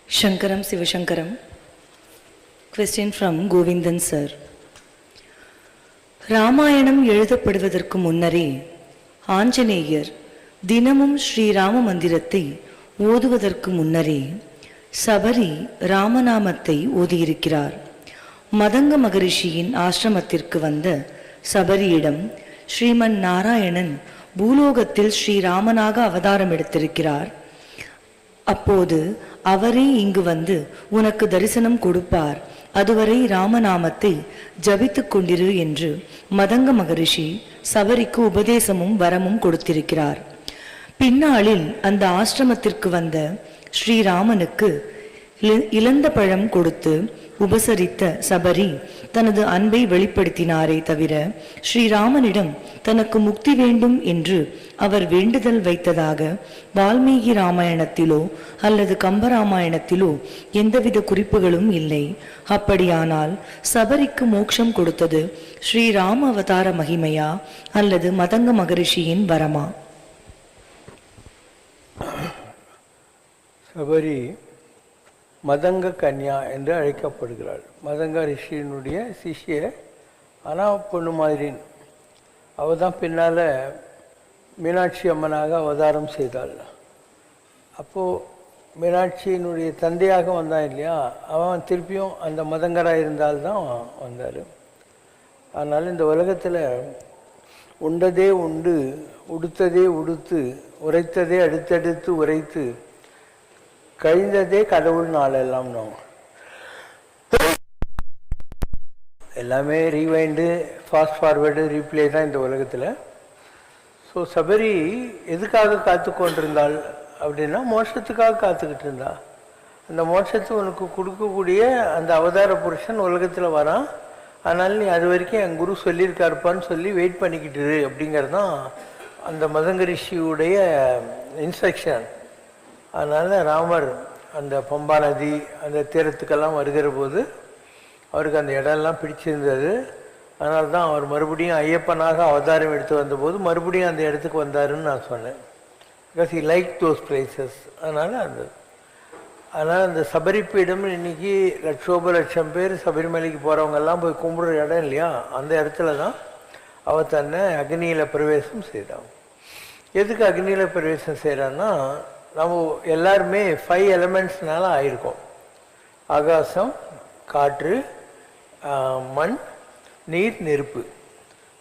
Shankaram Sivashankaram. Question from Govindan sir. Ramayanam எழுதப்படுவதற்கு முன்னரே ஆஞ்சநேயர் தினமும் ஸ்ரீராம மந்திரத்தை ஓதுவதற்கு முன்னரே சபரி ராமநாமத்தை ஓதியிருக்கிறார். மதங்க மகரிஷியின் ஆசிரமத்திற்கு வந்த சபரியிடம் ஸ்ரீமன் நாராயணன் பூலோகத்தில் ஸ்ரீராமனாக அவதாரம் எடுத்திருக்கிறார். அப்போது அவரே இங்கு வந்து உனக்கு தரிசனம் கொடுப்பார், அதுவரை ராமநாமத்தை ஜபித்துக் கொண்டிரு என்று மதங்க மகரிஷி சபரிக்கு உபதேசமும் வரமும் கொடுத்திருக்கிறார். பின்னாளில் அந்த ஆசிரமத்திற்கு வந்த ஸ்ரீராமனுக்கு இழந்த பழம் கொடுத்து உபசரித்த சபரி தனது அன்பை வெளிப்படுத்தினாரே தவிர ஸ்ரீராமனிடம் தனக்கு முக்தி வேண்டும் என்று அவர் வேண்டுதல் வைத்ததாக வால்மீகி ராமாயணத்திலோ அல்லது கம்பராமாயணத்திலோ எந்தவித குறிப்புகளும் இல்லை. அப்படியானால் சபரிக்கு மோட்சம் கொடுத்தது ஸ்ரீராம அவதார மகிமையா அல்லது மதங்க மகரிஷியின் வரமா? சபரி மதங்க கன்யா என்று அழைக்கப்படுகிறாள். மதங்க ரிஷியினுடைய சிஷ்ய, ஆனால் பொண்ணு மாதிரின். அவள் தான் பின்னால் மீனாட்சி அம்மனாக அவதாரம் செய்தாள். அப்போது மீனாட்சியினுடைய தந்தையாக வந்தான் இல்லையா, அவன் திருப்பியும் அந்த மதங்கராக இருந்தால்தான் வந்தார். அதனால் இந்த உலகத்தில் உண்டதே உண்டு, உடுத்ததே உடுத்து, உரைத்ததே அடுத்தடுத்து உரைத்து, கழிந்ததே கடவுள் நாளெல்லாம். நம்ம எல்லாமே ரீவைண்டு, ஃபாஸ்ட் ஃபார்வேர்டு, ரீப்ளே தான் இந்த உலகத்தில். ஸோ சபரி எதுக்காக காத்து கொண்டிருந்தாள் அப்படின்னா மோட்சத்துக்காக காத்துக்கிட்டு இருந்தா. அந்த மோட்சத்தை உனக்கு கொடுக்கக்கூடிய அந்த அவதார புருஷன் உலகத்தில் வரான், அதனால் நீ அது வரைக்கும் என் குரு சொல்லியிருக்காருப்பான்னு சொல்லி வெயிட் பண்ணிக்கிட்டு அப்படிங்கிறது தான் அந்த மதங்க ரிஷியுடைய இன்ஸ்ட்ரக்ஷன். அதனால் ராமர் அந்த பம்பா நதி அந்த தீரத்துக்கெல்லாம் வருகிற போது அவருக்கு அந்த இடம்லாம் பிடிச்சிருந்தது. அதனால தான் அவர் மறுபடியும் ஐயப்பனாக அவதாரம் எடுத்து வந்தபோது மறுபடியும் அந்த இடத்துக்கு வந்தாருன்னு நான் சொன்னேன். Because he like those places. அதனால் அந்த சபரி பீடம் இன்றைக்கி லட்சோப பேர் சபரிமலைக்கு போகிறவங்கெல்லாம் போய் கும்பிட்ற இடம் இல்லையா, அந்த இடத்துல தான் அவர் தன்னை அக்னியில் பிரவேசம் செய்கிறான். எதுக்கு அக்னியில் பிரவேசம் செய்கிறான்னா, நம்ம எல்லாருமே 5 எலிமெண்ட்ஸ்னால ஆயிருக்கோம். ஆகாசம், காற்று, மண், நீர், நெருப்பு.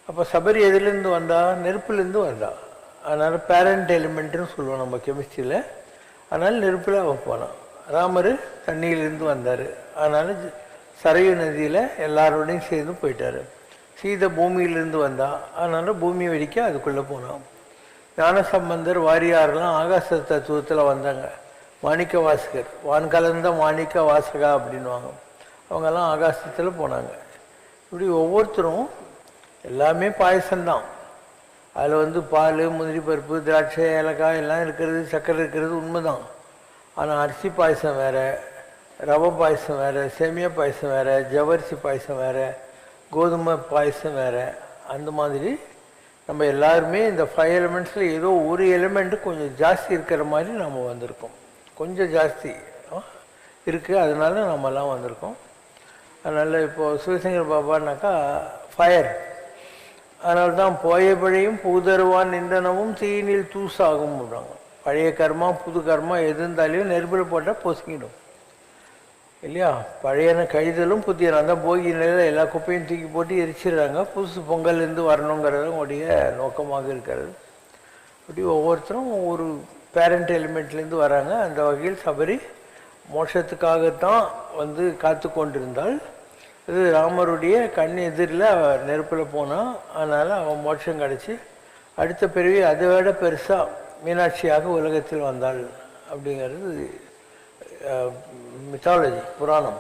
அப்போ சபரி எதுலேருந்து வந்தா? நெருப்புலேருந்து வந்தா. அதனால் பேரண்ட் எலிமெண்ட்டுன்னு சொல்லுவோம் நம்ம கெமிஸ்ட்ரியில். அதனால் நெருப்பில் அவன் போனான். ராமர் தண்ணியிலேருந்து வந்தார், அதனால் சரையு நதியில் எல்லாரோடையும் சேர்ந்து போயிட்டார். சீதை பூமியிலேருந்து வந்தா, அதனால் பூமி வெடிக்க அதுக்குள்ளே போனான். ஞானசம்பந்தர், வாரியாரெலாம் ஆகாச தத்துவத்தில் வந்தாங்க. மாணிக்க வாசகர், வான் கலந்த மாணிக்க வாசகா அப்படின்வாங்க, அவங்கெல்லாம் ஆகாசத்தில் போனாங்க. இப்படி ஒவ்வொருத்தரும் எல்லாமே பாயசம்தான். அதில் பால், முந்திரி பருப்பு, திராட்சை, ஏலக்காய் எல்லாம் இருக்கிறது, சக்கரை இருக்கிறது உண்மைதான். ஆனால் அரிசி பாயசம் வேறு, ரவை பாயசம் வேறு, சேமியா பாயசம் வேறு, ஜவரிசி பாயசம் வேறு, கோதுமை பாயசம் வேறு. அந்த மாதிரி நம்ம எல்லாருமே இந்த 5 எலிமெண்ட்ஸில் ஏதோ ஒரு எலிமெண்ட்டு கொஞ்சம் ஜாஸ்தி இருக்கிற மாதிரி நம்ம வந்திருக்கோம். கொஞ்சம் ஜாஸ்தி இருக்குது, அதனால நம்மெல்லாம் வந்திருக்கோம். அதனால் இப்போது சிவசங்கர் பாபான்னாக்கா ஃபயர். அதனால தான் போயபழையும் பூதருவான் நின்றனவும் தீனில் தூசாகும் விடுறாங்க. பழைய கர்மா புது கர்மா எது இருந்தாலையும் நெருப்பில் போட்டால் பொசுங்கிடும் இல்லையா. பழையன கழிதலும் புதிய அந்த போகி நிலையில் எல்லா குப்பையும் தூக்கி போட்டு எரிச்சிடுறாங்க. புதுசு பொங்கல்லேருந்து வரணுங்கிறது உடைய நோக்கமாக இருக்கிறது. அப்படி ஒவ்வொருத்தரும் ஒவ்வொரு பேரண்ட் எலிமெண்ட்லேருந்து வராங்க. அந்த வகையில் சபரி மோட்சத்துக்காகத்தான் காத்து கொண்டிருந்தாள். இது ராமருடைய கண் எதிரில் நெருப்பில் போனான். அதனால் அவன் மோட்சம் கிடச்சி அடுத்த பிறவி அதை விட பெருசாக மீனாட்சியாக உலகத்தில் வந்தாள் அப்படிங்கிறது மித்தாலஜி, புராணம்.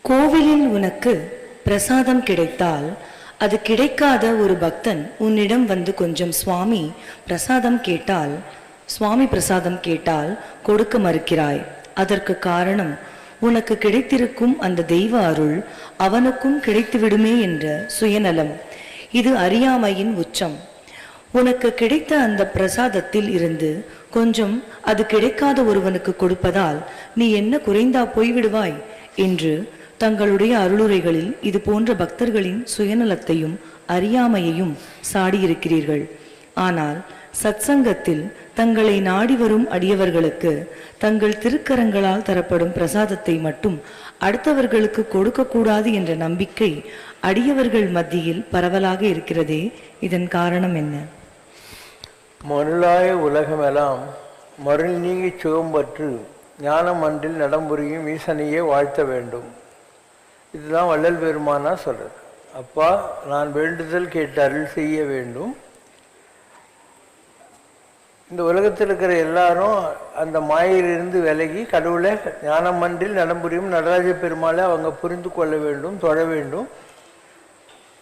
கோவிலில் உனக்கு பிரசாதம் கிடைத்தால் அது கிடைக்காத ஒரு பக்தன் உன்னிடம் கொஞ்சம் சுவாமி பிரசாதம் கேட்டால் கொடுக்க மறுக்கிறாய். அதற்கு காரணம் உனக்கு கிடைத்திருக்கும் அந்த தெய்வ அருள் அவனுக்கும் கிடைத்துவிடுமே என்ற சுயநலம். இது அறியாமையின் உச்சம். உனக்கு கிடைத்த அந்த பிரசாதத்தில் இருந்து கொஞ்சம் அது கிடைக்காத ஒருவனுக்கு கொடுப்பதால் நீ என்ன குறைந்தா போய்விடுவாய் என்று தங்களுடைய அருளுரைகளில் இது போன்ற பக்தர்களின் சுயநலத்தையும் அறியாமையையும் சாடியிருக்கிறீர்கள். ஆனால் சத்சங்கத்தில் தங்களை நாடி வரும் அடியவர்களுக்கு தங்கள் திருக்கரங்களால் தரப்படும் பிரசாதத்தை மட்டும் அடுத்தவர்களுக்கு கொடுக்கக்கூடாது என்ற நம்பிக்கை அடியவர்கள் மத்தியில் பரவலாக இருக்கிறதே, இதன் காரணம் என்ன? மருளாய உலகமெல்லாம் மருள் நீங்கி சுகம்பற்று ஞானம் அன்றில் நடம்புரியும் ஈசனையே வாழ்த்த வேண்டும். இதுதான் வள்ளல் பெருமானா சொல்றது. அப்பா, நான் வேண்டுதல் கேட்டு அருள் செய்ய வேண்டும். இந்த உலகத்தில் இருக்கிற எல்லாரும் அந்த மாயிலிருந்து விலகி கடவுளை ஞானமன்றில் நடம்புரியும் நடராஜ பெருமாளை அவங்க புரிந்து கொள்ள வேண்டும், தொழ வேண்டும்.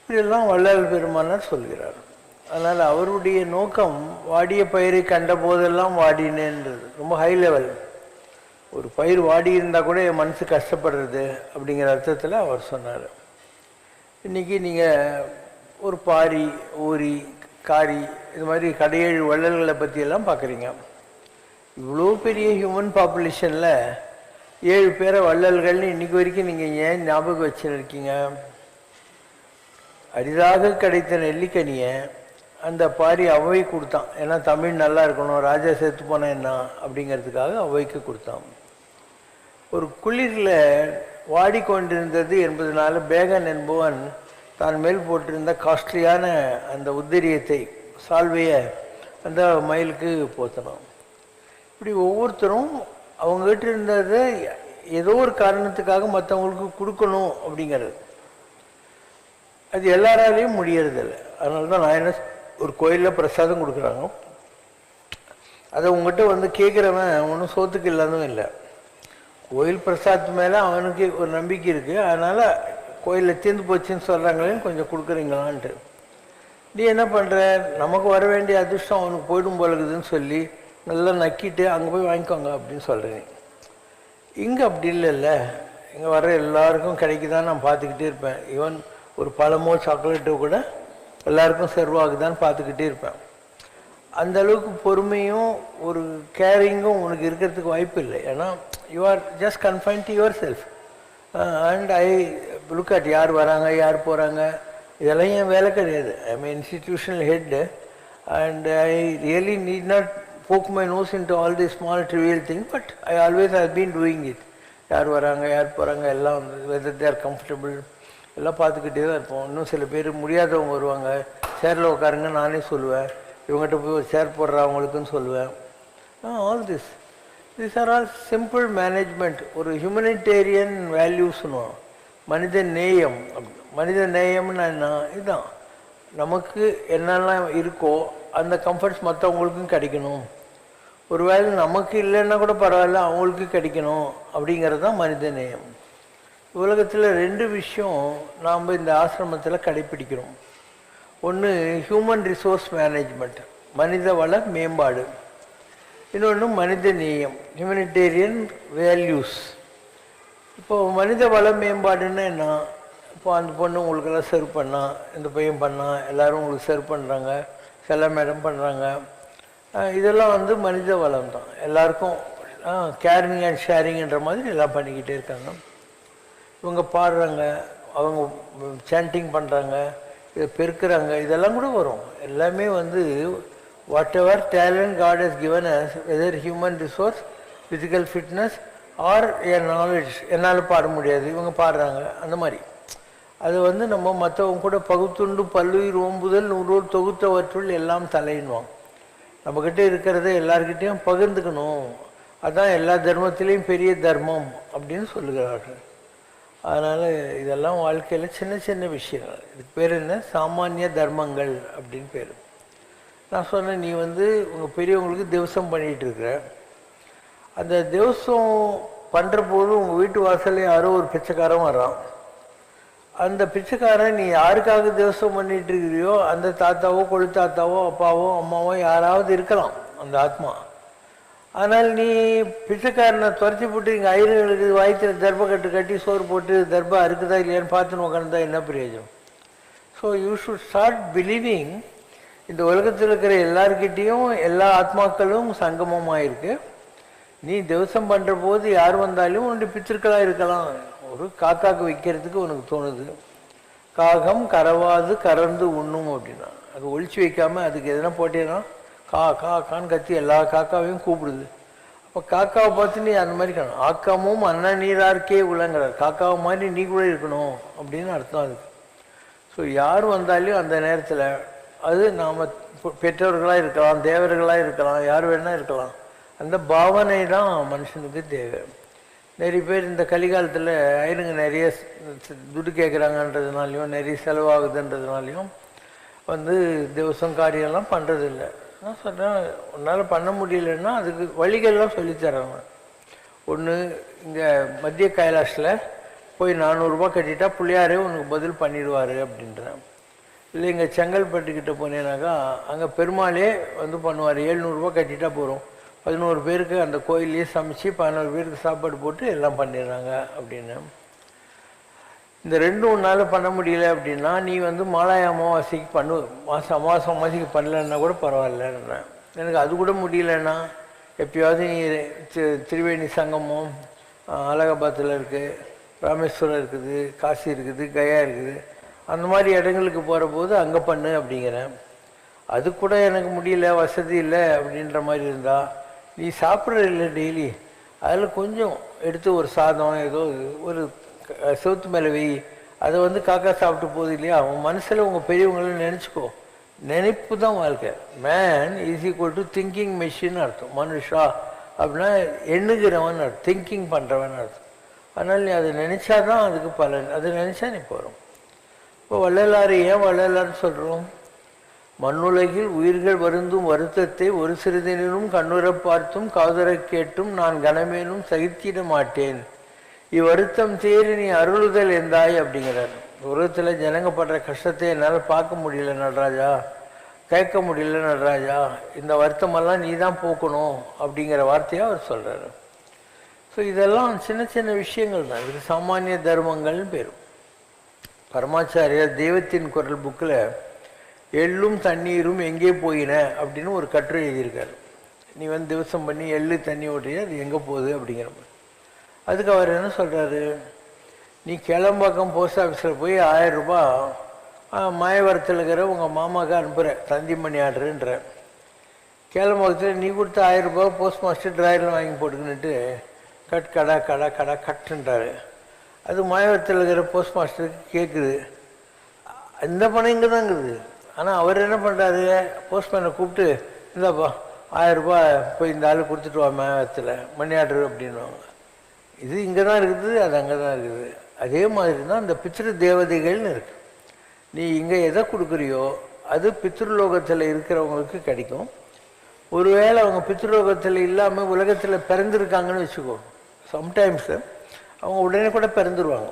இதெல்லாம் வள்ளல் பெருமானார் சொல்கிறார். அதனால் அவருடைய நோக்கம் வாடிய பயிரை கண்ட போதெல்லாம் வாடினேன்றது. ரொம்ப ஹை லெவல். ஒரு பயிர் வாடி இருந்தால் கூட என் மனசு கஷ்டப்படுறது அப்படிங்கிற அர்த்தத்தில் அவர் சொன்னார். இன்றைக்கி நீங்கள் ஒரு பாரி, ஊரி, காரி, இது மாதிரி கடையேழு வள்ளல்களை பற்றியெல்லாம் பார்க்குறீங்க. இவ்வளோ பெரிய ஹியூமன் பாப்புலேஷனில் 7 பேரை வள்ளல்கள்னு இன்றைக்கி வரைக்கும் நீங்கள் ஏன் ஞாபகம் வச்சுருக்கீங்க? அரிதாக கிடைத்த நெல்லிக்கனியை அந்த பாரி அவ்வை கொடுத்தான். ஏன்னா தமிழ் நல்லா இருக்கணும், ராஜா செத்து போனால் என்ன அப்படிங்கிறதுக்காக அவ்வைக்கு கொடுத்தான். ஒரு குளிரில் வாடிக்கொண்டிருந்தது என்பதனால பேகன் என்பவன் தான் மேல் போட்டிருந்த காஸ்ட்லியான அந்த உத்திரியத்தை, சால்வையை அந்த மயிலுக்கு போத்தணும். இப்படி ஒவ்வொருத்தரும் அவங்ககிட்ட இருந்ததை ஏதோ ஒரு காரணத்துக்காக மற்றவங்களுக்கு கொடுக்கணும் அப்படிங்கிறது. அது எல்லாராலையும் முடியறதில்லை. அதனால தான் நான் என்ன, ஒரு கோயிலில் பிரசாதம் கொடுக்குறாங்க, அதை உங்கள்கிட்ட வந்து கேட்குறவன் ஒன்றும் சோத்துக்கு இல்லாதவும் இல்லை. கோயில் பிரசாதத்து மேலே அவனுக்கு ஒரு நம்பிக்கை இருக்குது. அதனால் கோயிலில் தீர்ந்து போச்சுன்னு சொல்கிறாங்களே, கொஞ்சம் கொடுக்குறீங்களான்ட்டு. நீ என்ன பண்ணுற, நமக்கு வர வேண்டிய அதிர்ஷ்டம் அவனுக்கு போயிடும் போலக்குதுன்னு சொல்லி நல்லா நக்கிட்டு அங்கே போய் வாங்கிக்கோங்க அப்படின்னு சொல்கிறேன். இங்கே அப்படி இல்லைல்ல. இங்கே வர எல்லாருக்கும் கிடைக்குதான் நான் பார்த்துக்கிட்டே இருப்பேன். ஈவன் ஒரு பழமோ சாக்லேட்டோ கூட எல்லாருக்கும் சர்வ் ஆகுதான்னு பார்த்துக்கிட்டே இருப்பேன். அந்த அளவுக்கு பொறுமையும் ஒரு கேரிங்கும் உனக்கு இருக்கிறதுக்கு வாய்ப்பு இல்லை. ஏன்னா you are just confined to yourself. And I look at யார் வராங்க, யார் போகிறாங்க, இதெல்லாம் என் வேலை கிடையாது. I am institutional head and I really need not poke my nose into all the small trivial thing. But I always have been doing it. யார் வராங்க, யார் போகிறாங்க, எல்லாம் வந்து வெதர் தே ஆர் கம்ஃபர்டபுள் எல்லாம் பார்த்துக்கிட்டே தான் இருப்போம். இன்னும் சில பேர் முடியாதவங்க வருவாங்க, சேரில் உட்காருங்க நானே சொல்லுவேன். இவங்ககிட்ட போய் ஒரு சேர் போடுறவங்களுக்குன்னு சொல்லுவேன். All this are all simple management. ஒரு ஹியூமனிடேரியன் வேல்யூஸ்னு, மனித நேயம். மனித நேயம்னா என்ன? இதுதான், நமக்கு என்னெல்லாம் இருக்கோ அந்த கம்ஃபர்ட்ஸ் மற்றவங்களுக்கும் கிடைக்கணும். ஒருவேளை நமக்கு இல்லைன்னா கூட பரவாயில்ல, அவங்களுக்கு கிடைக்கணும் அப்படிங்கிறது தான் மனித நேயம். உலகத்தில் 2 விஷயம் நாம் இந்த ஆசிரமத்தில் கடைப்பிடிக்கிறோம். ஒன்று ஹியூமன் ரிசோர்ஸ் மேனேஜ்மெண்ட், மனித வள மேம்பாடு. இன்னொன்று மனித நேயம், ஹியூமனிடேரியன் வேல்யூஸ். இப்போது மனித வள மேம்பாடுன்னா என்ன? இப்போ அந்த பொண்ணு உங்களுக்கெல்லாம் சர்வ் பண்ணால், இந்த பையன் பண்ணால், எல்லோரும் உங்களுக்கு சர்வ் பண்ணுறாங்க, செல்ல மேடம் பண்ணுறாங்க. இதெல்லாம் வந்து மனித வளம் தான். எல்லாருக்கும் கேரிங் அண்ட் ஷேரிங்ன்ற மாதிரி எல்லாம் பண்ணிக்கிட்டே இருக்காங்க. இவங்க பாடுறாங்க, அவங்க சாண்டிங் பண்ணுறாங்க, இதை பெருக்கிறாங்க, இதெல்லாம் கூட வரும். எல்லாமே வந்து whatever talent God has given us, whether human resource, physical fitness or a knowledge. என்னால் பாட முடியாது, இவங்க பாடுறாங்க, அந்த மாதிரி. அது வந்து நம்ம மற்றவங்க கூட பகுத்துண்டு பல்லுயிர் ஓம்புதல் நூறோர் தொகுத்தவற்றுள் எல்லாம் தலையிடுவோம். நம்மக்கிட்ட இருக்கிறத எல்லார்கிட்டையும் பகிர்ந்துக்கணும். அதுதான் எல்லா தர்மத்திலையும் பெரிய தர்மம் அப்படின்னு சொல்லுகிறார்கள். அதனால் இதெல்லாம் வாழ்க்கையில் சின்ன சின்ன விஷயங்கள். இதுக்கு பேர் என்ன? சாமானிய தர்மங்கள் அப்படின்னு பேர். நான் சொன்னேன், நீ வந்து உங்கள் பெரியவங்களுக்கு திவசம் பண்ணிகிட்ருக்குற. அந்த திவசம் பண்ணுற போது உங்கள் வீட்டு வாசலில் யாரோ ஒரு பிச்சைக்காரன் வரான். அந்த பிச்சைக்காரன் நீ யாருக்காக திவசம் பண்ணிகிட்டு இருக்கிறியோ அந்த தாத்தாவோ, கொழு தாத்தாவோ, அப்பாவோ, அம்மாவோ யாராவது இருக்கலாம் அந்த ஆத்மா. ஆனால் நீ பிச்சைக்காரனை துரத்தி போட்டு இங்கே ஐயர்களுக்கு வயிற்றில் தர்பக்கட்டு கட்டி சோறு போட்டு தர்பா இருக்குதா இல்லையான்னு பார்த்துன்னு உட்காந்துதான் என்ன பிரயோஜனம்? So you should start believing இந்த உலகத்தில் இருக்கிற எல்லார்கிட்டேயும் எல்லா ஆத்மாக்களும் சங்கமமாக இருக்கு. நீ திவசம் பண்ணுற போது யார் வந்தாலும் உன்னுடைய பித்திருக்களாக இருக்கலாம். ஒரு காக்காக்கு வைக்கிறதுக்கு உனக்கு தோணுது, காகம் கரவாது கறந்து உண்ணும் அப்படின்னா அது ஒழிச்சு வைக்காமல் அதுக்கு எதனா போட்டேன்னா கா கா கான்னு கத்தி எல்லா காக்காவையும் கூப்பிடுது. அப்போ காக்காவை பார்த்து நீ அந்த மாதிரி இருக்கணும். ஆக்கமும் அன்ன நீரார்க்கே உலங்கிறார். காக்காவை மாதிரி நீ கூட இருக்கணும் அப்படின்னு அர்த்தம் அதுக்கு. ஸோ யார் வந்தாலும் அந்த நேரத்தில் அது நாம் பெற்றோர்களாக இருக்கலாம், தேவர்களாக இருக்கலாம், யார் வேணால் இருக்கலாம். அந்த பாவனை தான் மனுஷனுக்கு தேவை. நிறைய பேர் இந்த கலிகாலத்தில் ஐயருங்க நிறைய துட்டு கேட்குறாங்கன்றதுனாலையும் நிறைய செலவாகுதுன்றதுனாலையும் திவசம் காரியம்லாம் பண்ணுறதில்லை. நான் சொல்கிறேன், உன்னால் பண்ண முடியலன்னா அதுக்கு வழிகள்லாம் சொல்லித்தராங்க. ஒன்று, இங்கே மத்திய கைலாஷில் போய் 400 ரூபா கட்டிட்டா பிள்ளையாரே உனக்கு பதில் பண்ணிடுவார் அப்படின்றேன். இல்லை இங்கே செங்கல்பட்டுக்கிட்ட போனேனாக்கா அங்கே பெருமாளே பண்ணுவார். 700 ரூபா கட்டிட்டா போகிறோம், 11 பேருக்கு அந்த கோயிலையே சமைச்சு 11 பேருக்கு சாப்பாடு போட்டு எல்லாம் பண்ணிடுறாங்க அப்படின்னு. இந்த ரெண்டும் உன்னால் பண்ண முடியல அப்படின்னா நீ மாலாய அமாவாசைக்கு அமாவாசைக்கு பண்ணலன்னா கூட பரவாயில்லன்னா. எனக்கு அது கூட முடியலன்னா எப்பயாவது நீ திரிவேணி சங்கமம் அலகாபாத்தில் இருக்குது, ராமேஸ்வரம் இருக்குது, காசி இருக்குது, கயா இருக்குது, அந்த மாதிரி இடங்களுக்கு போகிற போது அங்கே பண்ணு அப்படிங்கிறேன். அது கூட எனக்கு முடியல, வசதி இல்லை அப்படின்ற மாதிரி இருந்தால் நீ சாப்பிட்ற இல்லை டெய்லி, அதில் கொஞ்சம் எடுத்து ஒரு சாதம் ஏதோ ஒரு செவுத்து மேலே வை, அதை காக்கா சாப்பிட்டு போகுது இல்லையா, அவன் மனசில் உங்கள் பெரியவங்களும் நினச்சிக்கோ. நினைப்பு தான் வாழ்க்கை. Man is equal to thinking machine அர்த்தம். மனுஷா அப்படின்னா எண்ணுகிறவன் அர்த்தம், திங்கிங் பண்ணுறவன் அர்த்தம். அதனால் நீ அதை நினச்சா தான் அதுக்கு பலன். அதை நினச்சா நீ போகிறோம். இப்போ வள்ளலாறு ஏன் வள்ளலார்னு சொல்கிறோம்? மண்ணுலகில் உயிர்கள் வருந்தும் வருத்தத்தை ஒரு சிறிதனிலும் கண்ணுற பார்த்தும் காதுற கேட்டும் நான் கனமேனும் சகித்திட மாட்டேன். இவ்வருத்தம் தேறி நீ அருளுதல் எந்தாய் அப்படிங்கிறார். உலகத்தில் ஜனங்க படுற கஷ்டத்தை என்னால் பார்க்க முடியல நடராஜா, கேட்க முடியல நடராஜா, இந்த வருத்தமெல்லாம் நீ தான் போக்கணும் அப்படிங்கிற வார்த்தையாக அவர் சொல்கிறார். ஸோ இதெல்லாம் சின்ன சின்ன விஷயங்கள் தான். இதுக்கு சாமானிய தர்மங்கள்னு பேரும். பரமாச்சாரியார் தெய்வத்தின் குரல் புக்கில் எள்ளும் தண்ணீரும் எங்கே போயின அப்படின்னு ஒரு கட்டுரை எழுதியிருக்காரு. நீ திவசம் பண்ணி எள்ளு தண்ணி ஓட்டுறிய அது எங்கே போகுது அப்படிங்கிற மாதிரி. அதுக்கு அவர் என்ன சொல்கிறாரு, நீ கிளம்பாக்கம் போஸ்ட் ஆஃபீஸில் போய் 1000 ரூபா மாயவரத்தில் இருக்கிற உங்கள் மாமாவுக்கு அனுப்புகிற தந்தி மணி ஆர்டருன்ற. கிளம்பாக்கத்தில் நீ கொடுத்த 1000 ரூபா போஸ்ட் மாஸ்டர் ட்ராயரில் வாங்கி போட்டுக்கின்னுட்டு கடா கடா கடா கட்டுன்றாரு. அது மாயவரத்தில் இருக்கிற போஸ்ட் மாஸ்டருக்கு கேட்குது. இந்த பணம் இங்கே தான் இருக்குது. ஆனால் அவர் என்ன பண்ணுறாரு, போஸ்ட்மேனை கூப்பிட்டு இந்தாப்பா 1000 ரூபா போய் இந்த ஆள் கொடுத்துட்டு வா மாயவரத்தில் மணி ஆர்டர் அப்படின்வாங்க. இது இங்கே தான் இருக்குது, அது அங்கே தான் இருக்குது. அதே மாதிரி தான் இந்த பித்ரு தேவதைகள்னு இருக்குது. நீ இங்கே எதை கொடுக்குறியோ அது பித்ருலோகத்தில் இருக்கிறவங்களுக்கு கிடைக்கும். ஒருவேளை அவங்க பித்ருலோகத்தில் இல்லாமல் உலகத்தில் பிறந்திருக்காங்கன்னு வச்சுக்கோ, சம்டைம்ஸு அவங்க உடனே கூட பிறந்துருவாங்க.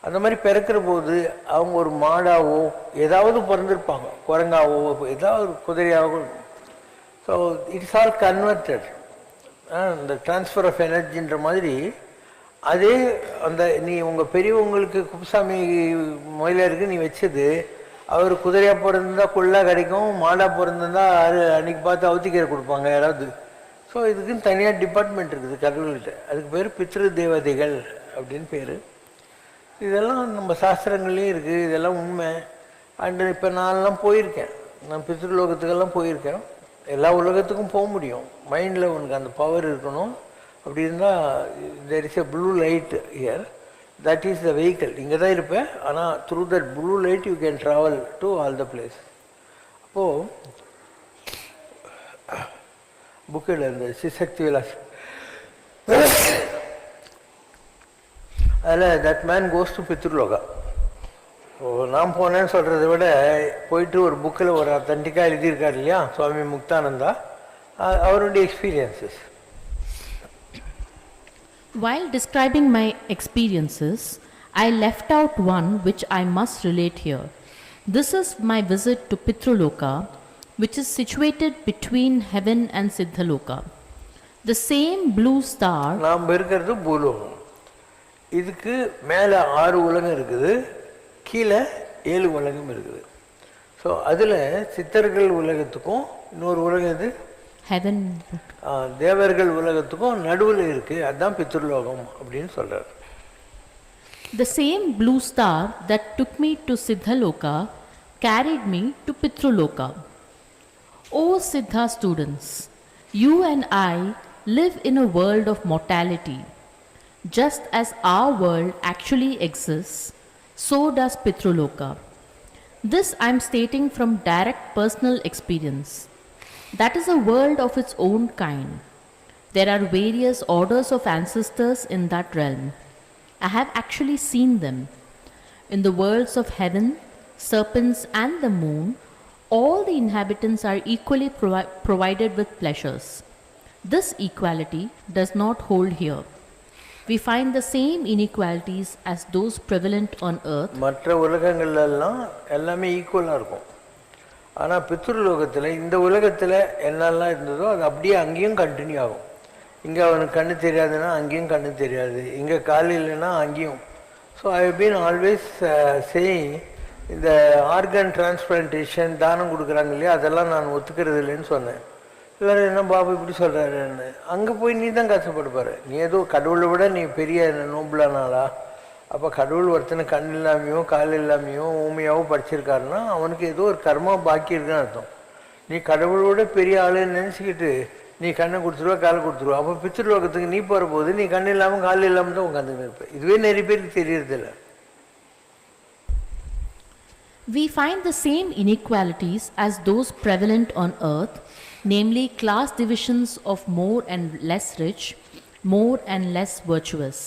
அந்த மாதிரி பிறக்கிற போது அவங்க ஒரு மாடாவோ ஏதாவது பிறந்திருப்பாங்க, குரங்காவோ ஏதாவது ஒரு குதிரையாவோ. So it's all converted. இந்த ட்ரான்ஸ்ஃபர் ஆஃப் எனர்ஜின்ற மாதிரி அதே அந்த நீ உங்கள் பெரியவங்களுக்கு குப்புசாமி மொயிலருக்கு நீ வச்சது, அவர் குதிரையாக பிறந்திருந்தா கொள்ளாக கிடைக்கும், மாடாக பிறந்திருந்தா அன்றைக்கி பார்த்து அவுத்திக்கீரை கொடுப்பாங்க யாராவது. ஸோ இதுக்குன்னு தனியாக டிபார்ட்மெண்ட் இருக்குது கடவுள்கிட்ட. அதுக்கு பேர் பித்ரு தேவதைகள் அப்படின்னு பேர். இதெல்லாம் நம்ம சாஸ்திரங்கள்லேயும் இருக்குது, இதெல்லாம் உண்மை. அண்டு இப்போ நான்லாம் போயிருக்கேன், நான் பித்ருலோகத்துக்கெல்லாம் போயிருக்கேன். எல்லா உலகத்துக்கும் போக முடியும். மைண்டில் உனக்கு அந்த பவர் இருக்கணும். அப்படி இருந்தால் there is a blue light here, that is the vehicle. இங்கே தான் இருப்பேன், ஆனால் through that blue light you can travel to all the place. அப்போது புக்கில் இந்த சிசக்தி விலாஸ் அதில் that man goes to Pitruloka. So நான் போனேன்னு சொல்கிறத விட போயிட்டு ஒரு புக்கில் ஒரு அத்தன்டிக்காக எழுதியிருக்காரு இல்லையா சுவாமி முக்தானந்தா, அவருடைய experiences. While describing my experiences, I left out one which I must relate here. This is my visit to Pitruloka, which is situated between heaven and Siddhaloka. The same blue star. நாம் இருக்கிறது பூலோகம். இதுக்கு மேலே 6 உலகம் இருக்குது, கீழே 7 உலகம் இருக்குது. ஸோ அதில் சித்தர்கள் உலகத்துக்கும் இன்னொரு உலகம் இது Heaven. தேவர்கள் உலகத்துக்கும் நடுவில் இருக்குது. அதுதான் பித்ருலோகம் அப்படின்னு சொல்கிறார். The same blue star that took me to Siddhaloka carried me to Pitruloka. O Siddha students, you and I live in a world of mortality. Just as our world actually exists, so does Pitruloka. This I am stating from direct personal experience. That is a world of its own kind. There are various orders of ancestors in that realm. I have actually seen them. In the worlds of heaven, serpents and the moon, all the inhabitants are equally provided with pleasures. This equality does not hold here. We find the same inequalities as those prevalent on earth. மற்ற உலகங்கள்லாம் எல்லாமே ஈக்குவலாக இருக்கும். ஆனால் பித்ருலோகத்தில் இந்த உலகத்தில் என்னெல்லாம் இருந்ததோ அது அப்படியே அங்கேயும் கண்டினியூ ஆகும். இங்கே அவனுக்கு கண்ணு தெரியாதுன்னா அங்கேயும் கண்ணு தெரியாது, இங்கே கால் இல்லைன்னா அங்கேயும். So I have been always saying, இந்த ஆர்கன் டிரான்ஸ்பிளான்டேஷன் தானம் கொடுக்குறாங்க இல்லையா, அதெல்லாம் நான் ஒத்துக்கிறது இல்லைன்னு சொன்னேன். எல்லோரும் என்ன பாபு இப்படி சொல்கிறாருன்னு. அங்கே போய் நீ தான் கஷ்டப்படுப்பார். நீ ஏதோ கடவுளை விட நீ பெரிய நோம்பலானாளா? அப்போ கடவுள் ஒருத்தனை கண் இல்லாமையோ கால் இல்லாமையோ ஊமையாவோ படிச்சிருக்காருன்னா அவனுக்கு ஏதோ ஒரு கர்மா பாக்கி இருக்குன்னு அர்த்தம். நீ கடவுளோட பெரிய ஆளுன்னு நினச்சிக்கிட்டு நீ கண்ணை கொடுத்துருவா காலை கொடுத்துருவா. அப்போ பித்ருலோகத்துக்கு நீ போகிற போது நீ கண் இல்லாமல் கால் இல்லாமல் தான் உட்காந்துன்னு இருப்ப. இதுவே நிறைய பேருக்கு தெரியறதில்ல. We find the same inequalities as those prevalent on earth, namely class divisions of more and less rich, more and less virtuous.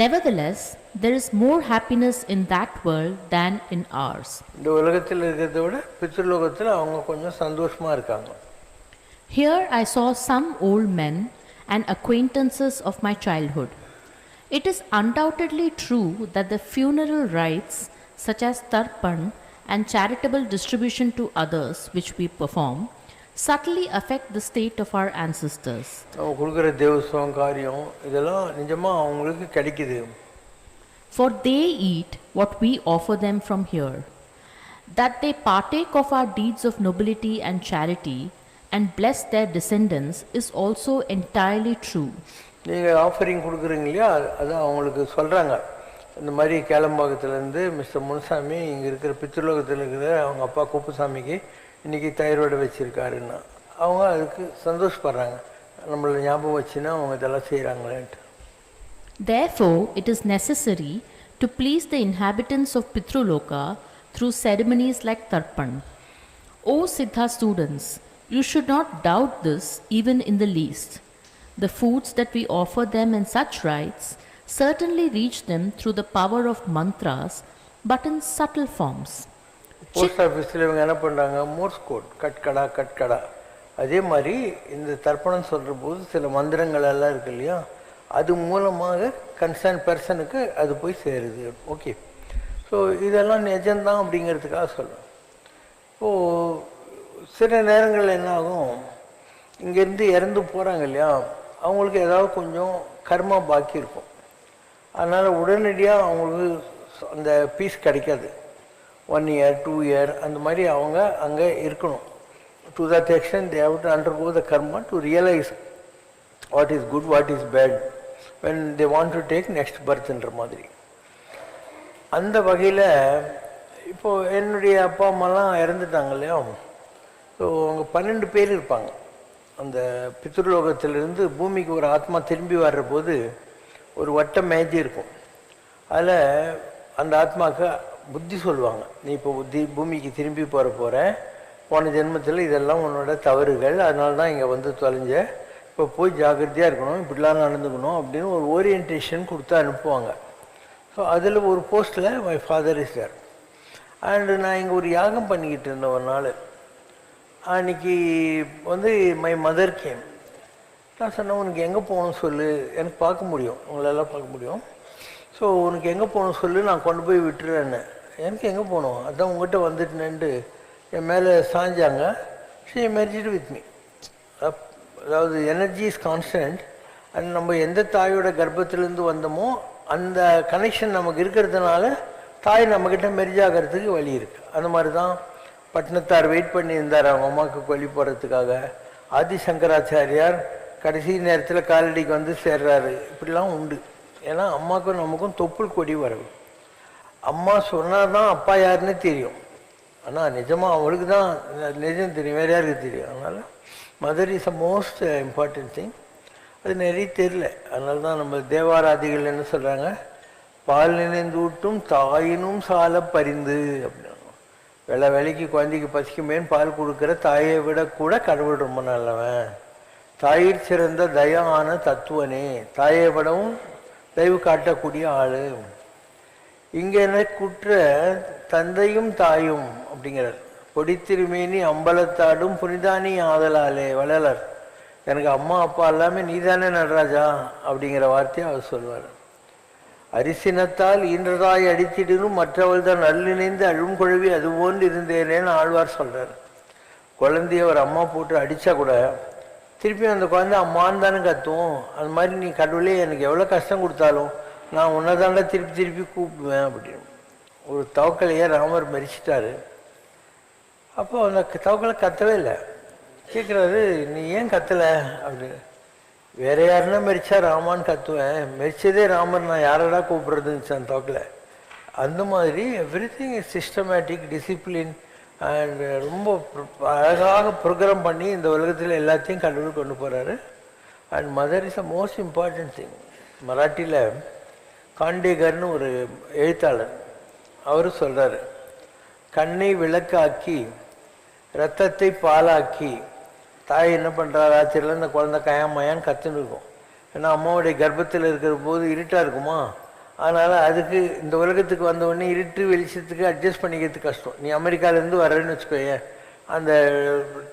Nevertheless, there is more happiness in that world than in ours. இந்த உலகத்தில் இருக்கிறத விட பித்ருலோகத்தில் அவங்க கொஞ்சம் சந்தோஷமாக இருக்காங்க. Here I saw some old men and acquaintances of my childhood. It is undoubtedly true that the funeral rites such as tarpan and charitable distribution to others which we perform subtly affect the state of our ancestors. அவங்க கொடுக்குற தேவஸ்வம் காரியம் இதெல்லாம் நிஜமாக அவங்களுக்கு கிடைக்குது. For they eat what we offer them from here. That they partake of our deeds of nobility and charity and bless their descendants is also entirely true. நீங்கள் offering கொடுக்குறீங்க இல்லையா, அது அவங்களுக்கு சொல்கிறாங்க. இந்த மாதிரி கேளம்பாக்கத்துலேருந்து மிஸ்டர் முனுசாமி இங்கே இருக்கிற பித்ருலோகத்தில் இருக்கிற அவங்க அப்பா குப்புசாமிக்கு இன்றைக்கி தைராய்டு வச்சுருக்காருன்னா அவங்க அதுக்கு சந்தோஷப்படுறாங்க. நம்மளை ஞாபகம் வச்சுன்னா அவங்க இதெல்லாம் செய்கிறாங்களேன்ட்டு. Therefore, it is necessary to please the inhabitants of Pitruloka through ceremonies like Tarpan. O Siddha students, you should not doubt this even in the least. The foods that we offer them in such rites certainly reach them through the power of mantras, but in subtle forms. Post ஆஃபீஸில் இவங்க என்ன பண்ணுறாங்க, Morse code கட்கடா கட்கடா. அதே மாதிரி இந்த தர்ப்பணம் சொல்கிற போது சில மந்திரங்கள் எல்லாம் இருக்கு இல்லையா, அது மூலமாக கன்சர்ன் பர்சனுக்கு அது போய் சேருது. ஓகே, ஸோ இதெல்லாம் நிஜம்தான் அப்படிங்கிறதுக்காக சொல்கிறேன். இப்போது சில நேரங்கள் என்ன ஆகும், இங்கேருந்து இறந்து போகிறாங்க இல்லையா, அவங்களுக்கு ஏதாவது கொஞ்சம் கர்மா பாக்கி இருக்கும். அதனால் உடனடியாக அவங்களுக்கு அந்த பீஸ் கிடைக்காது. 1 year 2 year அந்த மாதிரி அவங்க அங்கே இருக்கணும். To that extent they have to undergo the karma to realise what is good what is bad when they want to take next birthன்ற மாதிரி. அந்த வகையில் இப்போது என்னுடைய அப்பா அம்மாலாம் இறந்துட்டாங்க இல்லையா, ஸோ அவங்க 12 பேர் இருப்பாங்க. அந்த பித்ருலோகத்திலிருந்து பூமிக்கு ஒரு ஆத்மா திரும்பி வர்ற போது ஒரு வட்ட மேஜை இருக்கும். அதில் அந்த ஆத்மாவுக்கு புத்தி சொல்லுவாங்க, நீ இப்போ பூமிக்கு திரும்பி போகிற போன ஜென்மத்தில் இதெல்லாம் உன்னோட தவறுகள், அதனால தான் இங்கே வந்து தொலைஞ்ச, இப்போ போய் ஜாக்கிரதையாக இருக்கணும், இப்படிலாம் நடந்துக்கணும் அப்படின்னு ஒரு ஓரியன்டேஷன் கொடுத்து அனுப்புவாங்க. ஸோ அதில் ஒரு போஸ்ட்டில் my father is there. And நான் இங்கே ஒரு யாகம் பண்ணிக்கிட்டு இருந்தேன் ஒரு நாள். அன்றைக்கி வந்து மை மதர் கேம். நான் சொன்னேன், உனக்கு எங்கே போகணும்னு சொல்லு, எனக்கு பார்க்க முடியும், உங்களெல்லாம் பார்க்க முடியும். ஸோ உனக்கு எங்கே போகணும் சொல்லு, நான் கொண்டு போய் விட்டுறேன்னு. எனக்கு எங்கே போகணும், அதான் உங்கள்கிட்ட வந்துட்டுனேன்ட்டு என் மேலே சாஞ்சாங்க. She merged with me. அதாவது எனர்ஜி இஸ் கான்ஸ்டன்ட். அது நம்ம எந்த தாயோட கர்ப்பத்திலேருந்து வந்தோமோ அந்த கனெக்ஷன் நமக்கு இருக்கிறதுனால தாய் நம்மக்கிட்ட மெரிஜ் ஆகிறதுக்கு வழி இருக்குது. அந்த மாதிரி தான் பட்டினத்தார் வெயிட் பண்ணி இருந்தார் அவங்க அம்மாவுக்கு கொல்லி போகிறதுக்காக. ஆதிசங்கராச்சாரியார் கடைசி நேரத்தில் காலடிக்கு வந்து சேர்றாரு. இப்படிலாம் உண்டு. ஏன்னா அம்மாவுக்கும் நமக்கும் தொப்புள் கொடி வரவு. அம்மா சொன்னால் தான் அப்பா யாருன்னு தெரியும். ஆனால் நிஜமாக அவளுக்கு தான் நிஜம் தெரியும், வேறு யாருக்கு தெரியும். அதனால் mother is a most important thing. அது நிறைய தெரியல. அதனால தான் நம்ம தேவாராதிகள் என்ன சொல்கிறாங்க, பால் நினைந்து ஊட்டும் தாயினும் சால பரிந்து அப்படின்னு. வேலைக்கு குழந்தைக்கு பசிக்குமேன்னு பால் கொடுக்குற தாயை விட கூட கடவுள் ரொம்ப நல்லவன். தாயிற் சிறந்த தயான தத்துவனே, தாயை விடவும் தயவு காட்டக்கூடிய ஆள். இங்கே என்ன குற்ற தந்தையும் தாயும் அப்படிங்கிறார். பொடித்திருமேனி அம்பலத்தாடும் புனிதானி ஆதலாலே வள்ளலார். எனக்கு அம்மா அப்பா எல்லாமே நீதானே நடராஜா அப்படிங்கிற வார்த்தையை அவர் சொல்வார். அரிசினத்தால் ஈன்றதாய் அடித்திடனும் மற்றவள் தான் நல்லிணைந்து அழும் குழவி அதுபோன்று இருந்தேனேன்னு ஆழ்வார் சொல்கிறார். குழந்தைய ஒரு அம்மா போட்டு அடித்தா கூட திருப்பி அந்த குழந்தை அம்மான்னு தானே கத்துவோம். அது மாதிரி நீ கடவுளே எனக்கு எவ்வளோ கஷ்டம் கொடுத்தாலும் நான் உன்னதாண்டா திருப்பி திருப்பி கூப்பிடுவேன் அப்படின்னு. ஒரு தவக்கலையை ராமர் மரிச்சிட்டாரு. அப்போ அந்த தவக்கலை கத்தவே இல்லை. கேட்குறாரு, நீ ஏன் கத்தலை அப்படின்னு. வேற யாருன்னா மரிச்சா ராமான்னு கத்துவேன், மரிச்சதே ராமர், நான் யாரடா கூப்பிட்றதுன்னு அந்த தவக்கலை. அந்த மாதிரி every thing is systematic, discipline and ரொம்ப அழகாக ப்ரோக்ராம் பண்ணி இந்த உலகத்தில் எல்லாத்தையும் கடவுள் கொண்டு போகிறாரு. And mother is a most important thing. மராட்டியில் காண்டேகர்னு ஒரு எழுத்தாளர், அவர் சொல்கிறார், கண்ணை விளக்காக்கி ரத்தத்தை பாலாக்கி தாய் என்ன பண்ணுறாரு ஆச்சரியில் இந்த குழந்தை கயாமயான்னு கற்றுன்னு இருக்கும். ஏன்னா அம்மாவுடைய கர்ப்பத்தில் இருக்கிற போது இருட்டாக இருக்குமா, அதனால் அதுக்கு இந்த உலகத்துக்கு வந்தவுடனே இருட்டு வெளிச்சத்துக்கு அட்ஜஸ்ட் பண்ணிக்கிறதுக்கு கஷ்டம். நீ அமெரிக்காவிலேருந்து வரேன்னு வச்சுக்கோயேன், அந்த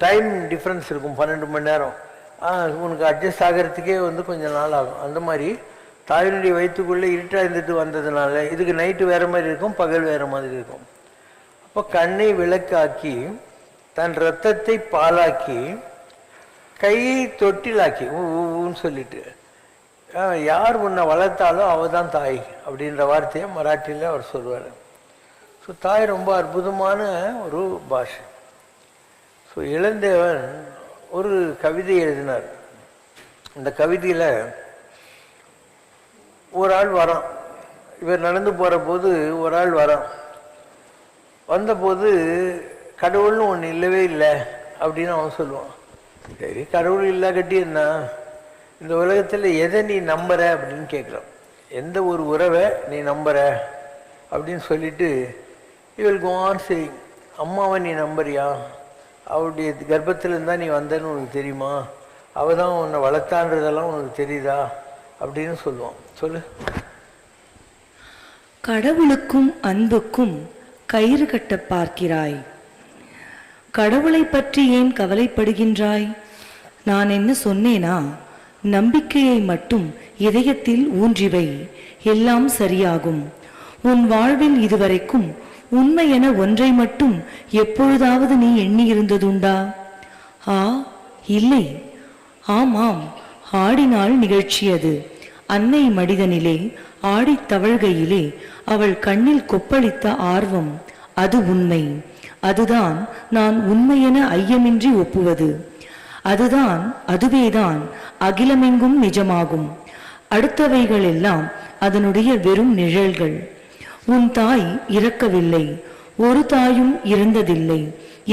டைம் டிஃப்ரென்ஸ் இருக்கும் 12 மணி நேரம். உனக்கு அட்ஜஸ்ட் ஆகிறதுக்கே கொஞ்சம் நாள் ஆகும். அந்த மாதிரி தாயினுடைய வயிற்றுக்குள்ளே இருட்டாக இருந்துட்டு வந்ததுனால இதுக்கு நைட்டு வேறு மாதிரி இருக்கும், பகல் வேறு மாதிரி இருக்கும். அப்போ கண்ணை விளக்காக்கி தன் ரத்தத்தை பாலாக்கி கையை தொட்டிலாக்கி ஊன்னு சொல்லிட்டு யார் உன்னை வளர்த்தாலும் அவள் தான் தாய் அப்படின்ற வார்த்தையை மராட்டியில் அவர் சொல்வார். ஸோ தாய் ரொம்ப அற்புதமான ஒரு பாஷை. ஸோ இளந்தேவன் ஒரு கவிதை எழுதினார். அந்த கவிதையில் ஒரு ஆள் வரான். இவர் நடந்து போகிற போது ஒரு ஆள் வரான். வந்தபோது கடவுள்னு ஒன்று இல்லவே இல்லை அப்படின்னு அவன் சொல்லுவான். சரி, கடவுள் இல்லை கட்டி என்ன, இந்த உலகத்தில் எதை நீ நம்புற அப்படின்னு கேட்குறான். எந்த ஒரு உறவை நீ நம்புற அப்படின்னு சொல்லிட்டு இவள் கோன் சரி, அம்மாவை நீ நம்புறியா, அவளுடைய கர்ப்பத்தில் இருந்தால் நீ வந்தன்னு உனக்கு தெரியுமா, அவள் தான் உன்னை வளர்த்தான்றதெல்லாம் உனக்கு தெரியுதா அப்படின்னு சொல்லுவான். சொல்லு. கடவுளுக்கும் அன்புக்கும் கயிறு கட்ட பார்க்கிறாய், கடவுளை பற்றி ஏன் கவலைப்படுகின்றாய்? நான் என்ன சொன்னேனா? நம்பிக்கையை மட்டும் இதயத்தில் ஊன்றிவை, எல்லாம் சரியாகும். உன் வாழ்வில் இதுவரைக்கும் உண்மை என ஒன்றை மட்டும் எப்பொழுதாவது நீ எண்ணி இருந்ததுண்டா? இல்லை. ஆமாம், ஆடினாள் நிகழ்ச்சி அது. அன்னை மடிதனிலே ஆடித் தவழ்கையிலே அவள் கண்ணில் கொப்பளித்த ஆர்வம், அது உண்மை. அதுதான் நான் உண்மையென ஐயமின்றி ஒப்புவது. அதுவேதான் அகிலமெங்கும் நிஜமாகும். அடுத்தவைகள் எல்லாம் அதனுடைய வெறும் நிழல்கள். உன் தாய் இறக்கவில்லை, ஒரு தாயும் இறந்ததில்லை,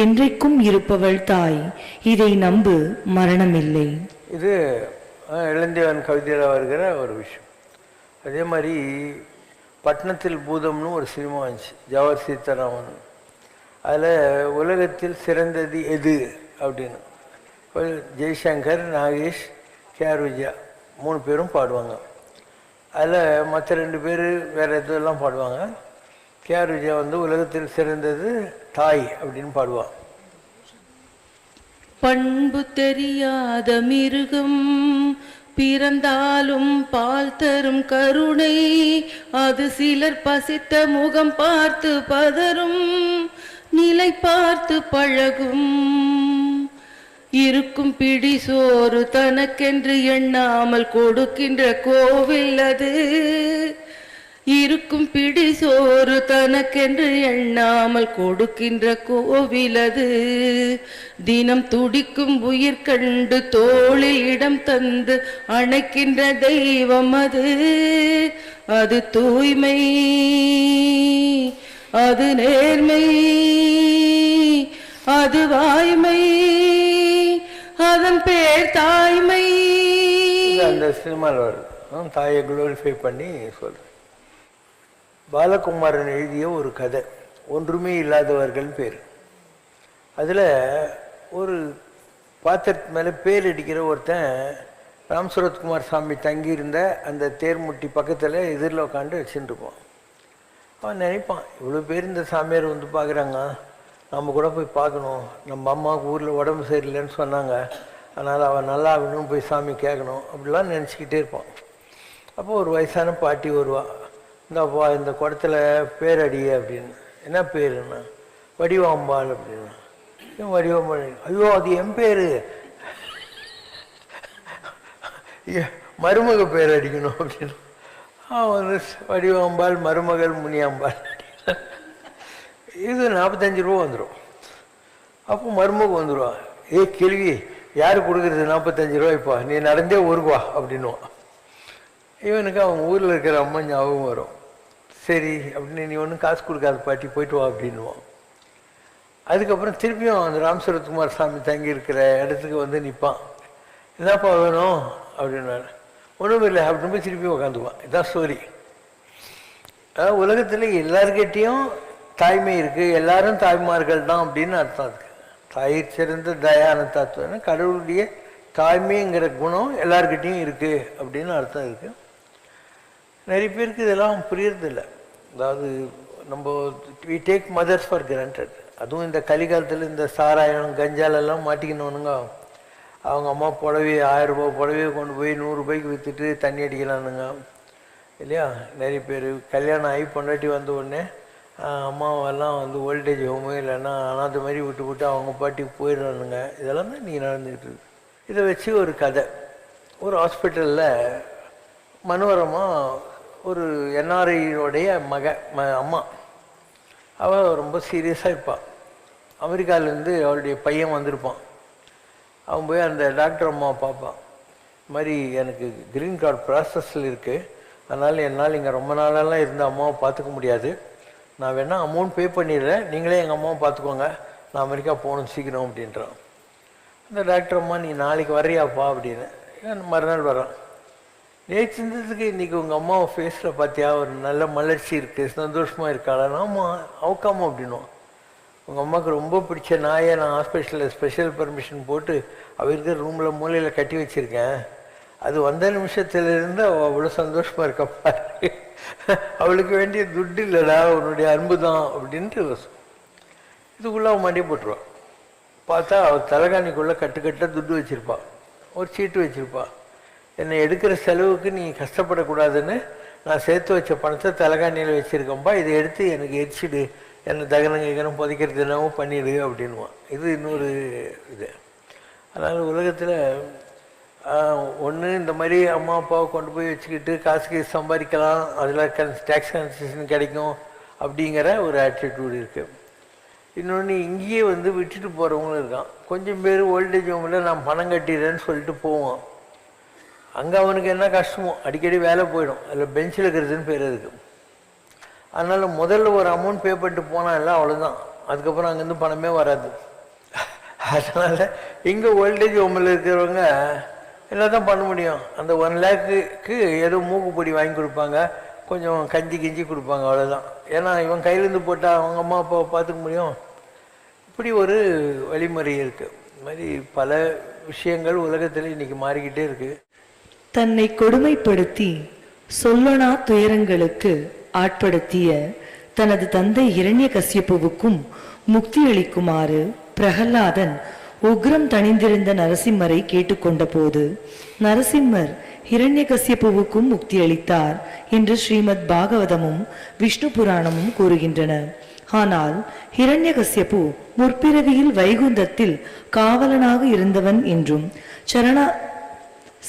என்றைக்கும் இருப்பவள் தாய். இதை நம்பு, மரணமில்லை. இது இளந்தேவன் கவிதையில் வருகிற ஒரு விஷயம். அதே மாதிரி பட்டணத்தில் பூதம்னு ஒரு சினிமா வந்துச்சு, ஜவஹர் சீதாராமன். அதில் உலகத்தில் சிறந்தது எது அப்படின்னு ஜெய்சங்கர், நாகேஷ், கேஆர் விஜயா 3 பேரும் பாடுவாங்க. அதில் மற்ற 2 பேர் வேறு இதெல்லாம் பாடுவாங்க. கேஆர் விஜயா உலகத்தில் சிறந்தது தாய் அப்படின்னு பாடுவான். பண்பு தெரியாத மிருகம் பிறந்தாலும் பால் தரும் கருணை, அது சிலர் பசித்த முகம் பார்த்து பதறும், நிலை பார்த்து பழகும். இருக்கும் பிடி சோறு தனக்கென்று எண்ணாமல் கொடுக்கின்ற கோவில் அது. இருக்கும் பிடி சோறு தனக்கென்று எண்ணாமல் கொடுக்கின்ற கோவிலது. தினம் துடிக்கும் உயிர் கண்டு தோளில் இடம் தந்து அணைக்கின்ற தெய்வம் அது. அது தூய்மை, அது நேர்மை, அது வாய்மை, அதன் பேர் தாய்மை. அந்த சினிமாவில் வருது, தாயை குளோரிஃபை பண்ணி சொல்கிறேன். பாலகுமாரன் எழுதிய ஒரு கதை, ஒன்றுமே இல்லாதவர்கள் பேர். அதில் ஒரு பாத்திரத்து மேலே பேர் அடிக்கிற ஒருத்தன் ராம் சரத்குமார் சாமி தங்கியிருந்த அந்த தேர்முட்டி பக்கத்தில் எதிரில் உட்காந்து வச்சுட்டு இருப்பான். அவன் நினைப்பான், இவ்வளோ பேர் இந்த சாமியார் வந்து பார்க்குறாங்க, நம்ம கூட போய் பார்க்கணும். நம்ம அம்மாவுக்கு ஊரில் உடம்பு சரியில்லைன்னு சொன்னாங்க, அதனால் அவன் நல்லா ஆகணும், போய் சாமி கேட்கணும், அப்படிலாம் நினச்சிக்கிட்டே இருப்பான். அப்போ ஒரு வயசான பாட்டி வருவா, இந்தாப்பா இந்த குடத்தில் பேர் அடி அப்படின்னு. என்ன பேருண்ணா? வடிவாம்பாள் அப்படின்னா. ஏன் வடிவாம்பாள்? ஐயோ அது என் பேர், மருமக பேர் அடிக்கணும் அப்படின்னு. அவன் வந்து வடிவாம்பாள் மருமகள் முனியாம்பாள். இது 45 ரூபா வந்துடும். அப்போ மருமக வந்துடுவா, கேள்வி யார் கொடுக்குறது 45 ரூபாய்ப்பா, நீ நடந்தே வருவா அப்படின்னுவான். இவனுக்கு அவங்க ஊரில் இருக்கிற அம்மா ஞாபகம் வரும். சரி அப்படின்னு, நீ ஒன்றும் காசு கொடுக்காத பாட்டி, போயிட்டு வா அப்படின்னுவான். அதுக்கப்புறம் திருப்பியும் அந்த ராம் சரத்குமார் சாமி தங்கி இருக்கிற இடத்துக்கு வந்து நிற்பான். என்னப்பா வேணும் அப்படின்னாரு. ஒன்றும் இல்லை அப்படின்னு போய் திருப்பியும் உட்காந்துக்குவான். இதுதான் ஸ்டோரி. உலகத்தில் எல்லாருக்கிட்டேயும் தாய்மை இருக்குது, எல்லாரும் தாய்மார்கள் தான் அப்படின்னு அர்த்தம். அதுக்கு தாயிற் சிறந்த தயான தத்துவம், கடவுளுடைய தாய்மைங்கிற குணம் எல்லாருக்கிட்டையும் இருக்குது அப்படின்னு அர்த்தம் இருக்குது. நிறைய பேருக்கு இதெல்லாம் புரியறதில்லை. அதாவது நம்ம we take mothers for granted. அதுவும் இந்த கலிகாலத்தில் இந்த சாராயம் கஞ்சாலெல்லாம் மாட்டிக்கணுனுங்க. அவங்க அம்மா புடவை 1000 ரூபா புடவையை கொண்டு போய் 100 ரூபாய்க்கு விற்றுட்டு தண்ணி அடிக்கலானுங்க இல்லையா? நிறைய பேர் கல்யாணம் ஆகி பொண்டாட்டி வந்த உடனே அம்மாவெல்லாம் வந்து ஓல்டேஜ் ஹோமு இல்லைன்னா அனாதை மாதிரி விட்டு அவங்க பாட்டிக்கு போயிடுறானுங்க. இதெல்லாம் தான் நீங்கள் நடந்துக்கிட்டு இருக்கு. இதை வச்சு ஒரு கதை. ஒரு ஹாஸ்பிட்டலில் மனோரமா ஒரு என்ஆர்ஐயோடைய அம்மா, அவள் ரொம்ப சீரியஸாக இருப்பாள். அமெரிக்காவிலேருந்து அவளுடைய பையன் வந்திருப்பான். அவன் போய் அந்த டாக்டர் அம்மாவை பார்ப்பான். இது மாதிரி எனக்கு க்ரீன் கார்டு ப்ராசஸில் இருக்குது, அதனால் என்னால் இங்கே ரொம்ப நாளெல்லாம் இருந்த அம்மாவை பார்த்துக்க முடியாது, நான் வேணால் அமௌண்ட் பே பண்ணிடுறேன், நீங்களே எங்கள் அம்மாவை பார்த்துக்கோங்க, நான் அமெரிக்கா போகணும் சீக்கிரம் அப்படின்றான். அந்த டாக்டர் அம்மா, நீ நாளைக்கு வர்றியாப்பா அப்படின்னு. மறுநாள் வரான். நேற்று இருந்ததுக்கு இன்றைக்கி உங்கள் அம்மாவை ஃபேஸில் பார்த்தியா, ஒரு நல்ல மலர்ச்சி இருக்குது, சந்தோஷமாக இருக்காளான்னு. ஆமாம், அவுக்காமா அப்படின்னும். உங்கள் அம்மாவுக்கு ரொம்ப பிடிச்ச நாயை நான் ஹாஸ்பிட்டலில் ஸ்பெஷல் பர்மிஷன் போட்டு அவள் இருக்கிற ரூமில் மூலையில் கட்டி வச்சுருக்கேன், அது வந்த நிமிஷத்துலேருந்து அவள் அவ்வளோ சந்தோஷமாக இருக்கப்பா, அவளுக்கு வேண்டிய துட்டு இல்லைடா, உன்னுடைய அன்பு தான் அப்படின்ட்டு இதுக்குள்ளே அவன் மண்டி போட்டுருவான். பார்த்தா அவள் தலைகாணிக்குள்ளே கட்டுக்கட்டாக துட்டு வச்சுருப்பாள், ஒரு சீட்டு வச்சுருப்பாள். என்னை எடுக்கிற செலவுக்கு நீ கஷ்டப்படக்கூடாதுன்னு நான் சேர்த்து வச்ச பணத்தை தலைகாணியில் வச்சுருக்கேன்ப்பா, இதை எடுத்து எனக்கு எரிச்சிடு, என்னை தகனம் புதைக்கிறது என்னவோ பண்ணிடு அப்படின்வான். இது இன்னொரு இது. அதனால் உலகத்தில் ஒன்று இந்த மாதிரி அம்மா அப்பாவை கொண்டு போய் வச்சுக்கிட்டு காசுக்கு சம்பாதிக்கலாம், அதில் டேக்ஸ் கன்செஷன் கிடைக்கும் அப்படிங்கிற ஒரு ஆட்டிடியூடு இருக்குது. இன்னொன்று இங்கேயே வந்து விட்டுட்டு போகிறவங்களும் இருக்கான். கொஞ்சம் பேர் ஓல்டேஜ் ஹோமில் நான் பணம் கட்டிடுறேன்னு சொல்லிட்டு போவான். அங்கே அவனுக்கு என்ன கஷ்டமோ, அடிக்கடி வேலை போயிடும், அதில் பெஞ்சில் இருக்கிறதுன்னு பேர் இருக்குது. அதனால் முதல்ல ஒரு அமௌண்ட் பே பண்ணிட்டு போனால் இல்லை, அவ்வளோதான், அதுக்கப்புறம் அங்கேருந்து பணமே வராது. அதனால் இங்கே ஓல்டேஜ் ஹோமில் இருக்கிறவங்க என்ன தான் பண்ண முடியும், அந்த 1 லேக்குக்கு ஏதோ மூக்குப்பொடி வாங்கி கொடுப்பாங்க, கொஞ்சம் கஞ்சி கிஞ்சி கொடுப்பாங்க, அவ்வளோதான். ஏன்னா இவன் கையிலேருந்து போட்டால் அவங்க அம்மா அப்பாவை பார்த்துக்க முடியும். இப்படி ஒரு வழிமுறை இருக்குது. இது மாதிரி பல விஷயங்கள் உலகத்தில் இன்றைக்கி மாறிக்கிட்டே இருக்குது. தன்னை கொடுமைப்படுத்தி சொல்லனா துயரங்களுக்கு ஆட்படுத்திய தனது தந்தை இரண்யகசியப்புவுக்கும் முக்தி அளிக்குமாறு பிரகலாதன் உக்ரம் தணிந்திருந்த நரசிம்மரை கேட்டுக்கொண்ட போது நரசிம்மர் இரண்யகசியப்புவுக்கும் முக்தி அளித்தார் என்று ஸ்ரீமத் பாகவதமும் விஷ்ணு புராணமும் கூறுகின்றன. ஆனால் இரண்யகசியப்பு முற்பிறவியில் வைகுந்தத்தில் காவலனாக இருந்தவன் என்றும்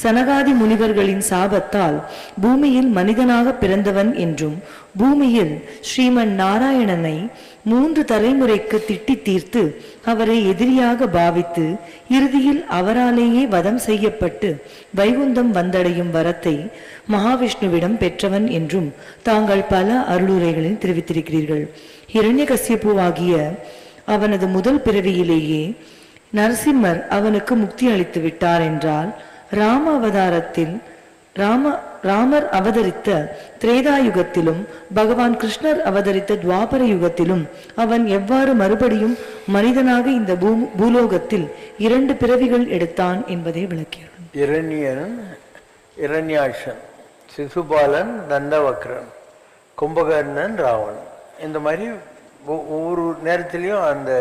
சனகாதி முனிவர்களின் சாபத்தால் பூமியில் மனிதனாக பிறந்தவன் என்றும் பூமியில் ஸ்ரீமன் நாராயணனை 3 தலைமுறைக்கு திட்டி தீர்த்து அவரை எதிரியாக பாவித்து இறுதியில் அவராலேயே வதம் செய்யப்பட்டு வைகுந்தம் வந்தடையும் வரத்தை மகாவிஷ்ணுவிடம் பெற்றவன் என்றும் தாங்கள் பல அருளுரைகளில் தெரிவித்திருக்கிறீர்கள். ஹிரண்யகசியப்புவாகிய அவனது முதல் பிறவியிலேயே நரசிம்மர் அவனுக்கு முக்தி அளித்து விட்டார் என்றால் ராமர் அவதரித்த திரேதாயுகத்திலும் பகவான் கிருஷ்ணர் அவதரித்த துவாபர யுகத்திலும் அவன் எவ்வாறு மறுபடியும் மனிதனாக இந்த பூலோகத்தில் 2 பிறவிகள் எடுத்தான் என்பதை விளக்கினார். இரண்யன், இரண்யாட்சன், சிசுபாலன், தண்டவக்ரன், கும்பகர்ணன், ராவணன், இந்த மாதிரி ஒவ்வொரு நேரத்திலையும் அந்த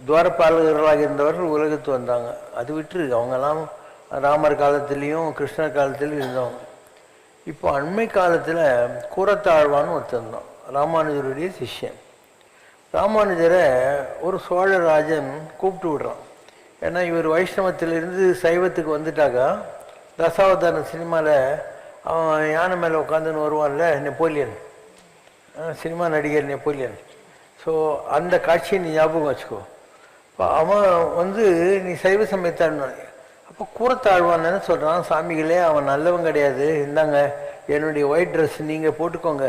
துவாரபாலகர்களாக இருந்தவர்கள் உலகத்து வந்தாங்க. அது விட்டு அவங்கெல்லாம் ராமர் காலத்திலையும் கிருஷ்ணர் காலத்திலையும் இருந்தவங்க. இப்போ அண்மை காலத்தில் கூரத்தாழ்வான்னு ஒருத்தன் தான், ராமானுஜருடைய சிஷ்யன். ராமானுஜரை ஒரு சோழராஜன் கூப்பிட்டு விடுறான். ஏன்னா இவர் வைஷ்ணவத்திலிருந்து சைவத்துக்கு வந்துட்டாக்கா, தசாவதான சினிமாவில் அவன் யானை மேலே உட்காந்துன்னு வருவான்ல, நெப்போலியன், சினிமா நடிகர் நெப்போலியன். ஸோ அந்த காட்சியை நீ ஞாபகம் வச்சுக்கோ. இப்போ அவன் நீ சைவ சமயத்தான். அப்போ கூரத்தாழ்வான்னு என்ன சொல்கிறான், சாமிகளே அவன் நல்லவன் கிடையாது, இந்தாங்க என்னுடைய ஒயிட் ட்ரெஸ் நீங்கள் போட்டுக்கோங்க,